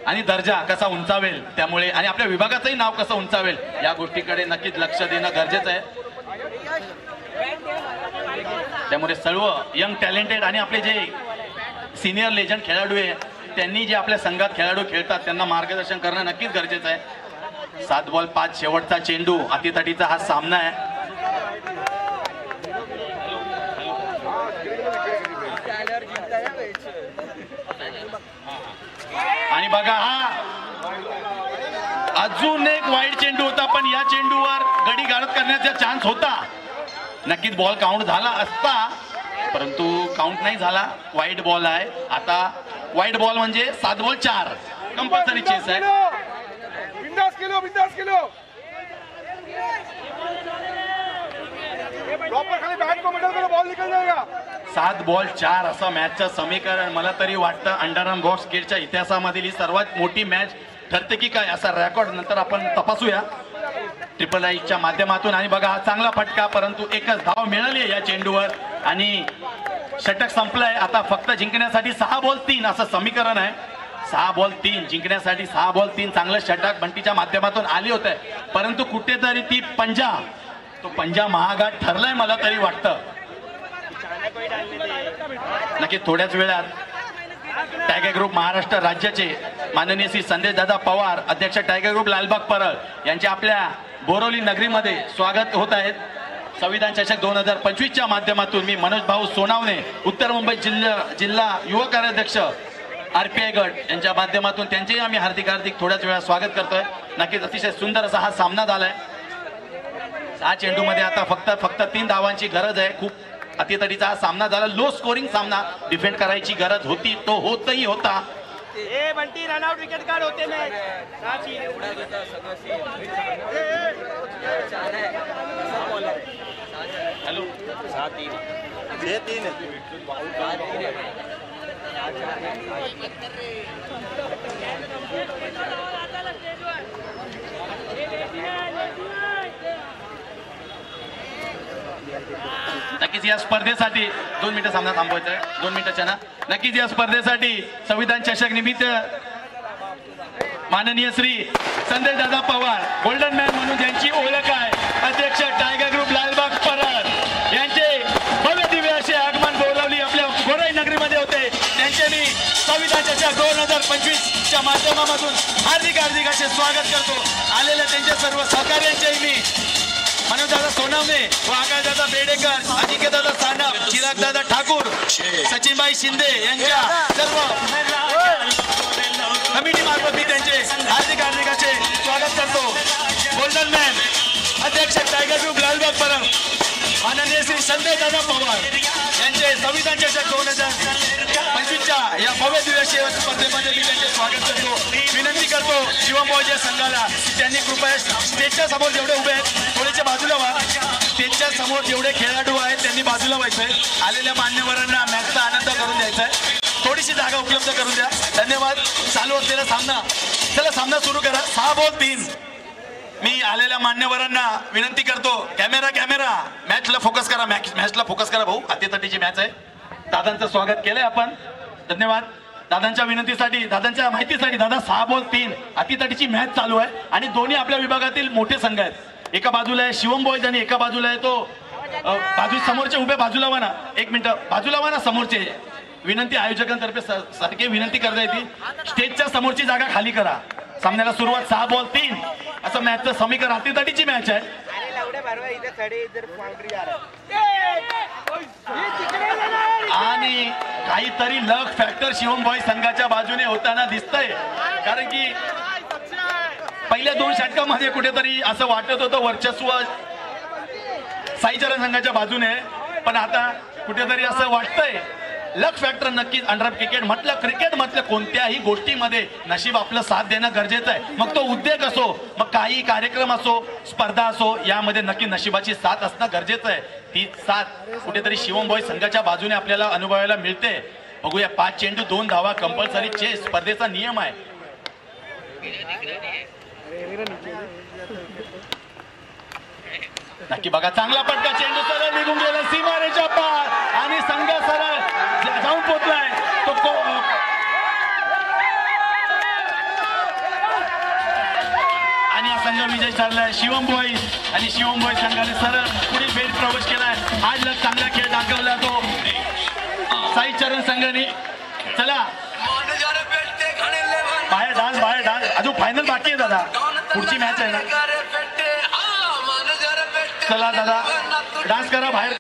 आणि दर्जा कसा उंचावेल, त्यामुळे आणि आपल्या विभागाचंही नाव कसं उंचावेल या गोष्टीकडे नक्कीच लक्ष देणं गरजेचं आहे. त्यामुळे सर्व यंग टॅलेंटेड आणि आपले जे सिनियर लेजंड खेळाडू आहे त्यांनी जे आपल्या संघात खेळाडू खेळतात त्यांना मार्गदर्शन करणं नक्कीच गरजेचं आहे. 7 बॉल 5 शेवटचा चेंडू, अतितटीचा हा सामना आहे. आणि बघा हा अजून एक वाईड चेंडू होता, पण या चेंडूवर गडी गाडत करण्याचा चान्स होता. नक्कीच बॉल काउंट झाला असता, परंतु काउंट नाही झाला. वाईड बॉल आहे. आता वाईड बॉल म्हणजे 7 बॉल 4 कंपल्सरी चेस आहे. 7 बॉल 4 असं मॅचचं समीकरण. मला तरी वाटतं अंडरआर्म बॉक्स क्रिकेटच्या इतिहासामधील ही सर्वात मोठी मॅच ठरते की काय, असा रेकॉर्ड नंतर आपण तपासूया ट्रिपल आयच्या माध्यमातून. आणि बघा हा चांगला फटका, परंतु एकच धाव मिळाली या चेंडूवर आणि षटक संपलंय. आता फक्त जिंकण्यासाठी 6 बॉल 3 असं समीकरण आहे. 6 बॉल 3 जिंकण्यासाठी 6 बॉल 3 चांगलं षटक बंटीच्या माध्यमातून आली होते, परंतु कुठेतरी ती पंजा महागात ठरलाय मला तरी वाटतं. नक्की थोड्याच वेळात टायगर ग्रुप महाराष्ट्र राज्याचे माननीय श्री संदेश दादा पवार अध्यक्ष टायगर ग्रुप लालबाग परळ यांचे आपल्या बोरवली नगरीमध्ये स्वागत होत आहेत. संविधान चषक 2025च्या माध्यमातून मी मनोज भाऊ सोनावणे उत्तर मुंबई जिल्हा युवा कार्याध्यक्ष RPI गट यांच्या माध्यमातून त्यांचेही आम्ही हार्दिक थोड्याच वेळा स्वागत करतोय. नक्कीच अतिशय सुंदर असा हा सामना झालाय. 6 चेंडूमध्ये आता फक्त 3 धावांची गरज आहे. खूप अतितडीचा हा सामना झाला. लो स्कोरिंग सामना, डिफेंड करायची गरज होती, तो होतही होता. Bunty run out wicket card होते मॅच. हॅलो 6-3 नक्कीच या स्पर्धेसाठी 2 मिनिटं सामना थांबवायचा आहे. 2 मिनिटाच्या ना. नक्कीच या स्पर्धेसाठी संविधान चषक निमित्त माननीय श्री संदेश दादा पवार गोल्डन मॅन म्हणून ज्यांची ओळख आहे अध्यक्ष टायगर ग्रुप लालबाग परळ यांचे भव्य दिव्य असे आगमन बोरवली आपल्या गोराई नगरीमध्ये होते. त्यांचे मी संविधान चषक 2025च्या माध्यमातून हार्दिक असे स्वागत करतो. आलेल्या त्यांच्या सर्व सहकार्यांचेही मी मनोज दादा सोनावणे व आकाशदादा बेडेकर, अजिंक्यदादा सानप, चिरागदादा ठाकूर, सचिनभाई शिंदे यांच्या सर्व कमिटी मार्फत मी त्यांचे हार्दिक असे स्वागत करतो. गोल्डन मॅन अध्यक्ष टायगर ग्रुप लालबाग परळ माननीय श्री संदेश दादा पवार यांचे संविधान चषक 2025च्या या भव्य दिव्य स्पर्धेमध्ये मी त्यांचे स्वागत करतो. विनंती करतो शिवमोहनच्या संघाला त्यांनी कृपया स्टेजच्या समोर जेवढे उभे आहेत थोडेसे बाजूला व्हा. स्टेजच्या समोर जेवढे खेळाडू आहेत त्यांनी बाजूला व्हायचंय. आलेल्या मान्यवरांना मॅचचा आनंद करून द्यायचा आहे. थोडीशी जागा उपलब्ध करून द्या. धन्यवाद. चालू असलेला सामना, चला सामना सुरू करा. 6 बॉल 3. मी आलेल्या मान्यवरांना विनंती करतो कॅमेरा मॅचला फोकस करा. मॅचला फोकस करा भाऊ. अतितटीची मॅच आहे. दादांचं स्वागत केलंय आपण. धन्यवाद. दादांच्या विनंतीसाठी, दादांच्या माहितीसाठी दादा 6 बॉल 3 अतितटीची मॅच चालू आहे आणि दोन्ही आपल्या विभागातील मोठे संघ आहेत. एका बाजूला आहे शिवम बॉयज आणि एका बाजूला आहे तो बाजू समोरचे उभे बाजूला वा ना. 1 मिनिट बाजूला वा ना. समोरचे विनंती आयोजकांतर्फे सारखी विनंती करता येते स्टेजच्या समोरची जागा खाली करा. सामन्याला सुरुवात 6 बॉल 3 असं मॅचचं समीकरण. अतितटीची मॅच आहे आणि काहीतरी लक फॅक्टर शिवम बॉय संघाच्या बाजूने होताना दिसतंय. कारण की पहिल्या 2 षटकामध्ये कुठेतरी असं वाटत होतं वर्चस्व साईचरण संघाच्या बाजूने, पण आता कुठेतरी असं वाटतंय लक फॅक्टर नक्कीच. अंडर क्रिकेट म्हटलं कोणत्याही गोष्टीमध्ये नशीब आपलं साथ देणं गरजेचं आहे. मग तो उद्योग असो, मग काही कार्यक्रम असो, स्पर्धा असो, यामध्ये नक्की नशिबाची साथ असणं गरजेचं आहे. ती साथ कुठेतरी शिवम बॉय संघाच्या बाजूने आपल्याला अनुभवायला मिळते. बघूया 5 चेंडू 2 धावा कंपल्सरी चेस स्पर्धेचा नियम आहे. नक्की बघा चांगला पटका. चेंडू सरळ निघून गेला सीमारेच्या पार आणि संघ सरळ जाऊन पोहोचलाय. तो आणि हा संघ विजय ठरलाय. शिवम बॉईज आणि शिवम बॉईज संघाने सरळ पुढील फेरीत प्रवेश केलाय. आज लग चांगला खेळ दाखवला तो साईचरण संघाने. चला बाहेर डान्स अजून फायनल बाकी आहे दादा. पुढची मॅच आहे ना. चला दादा डान्स करा बाहेर.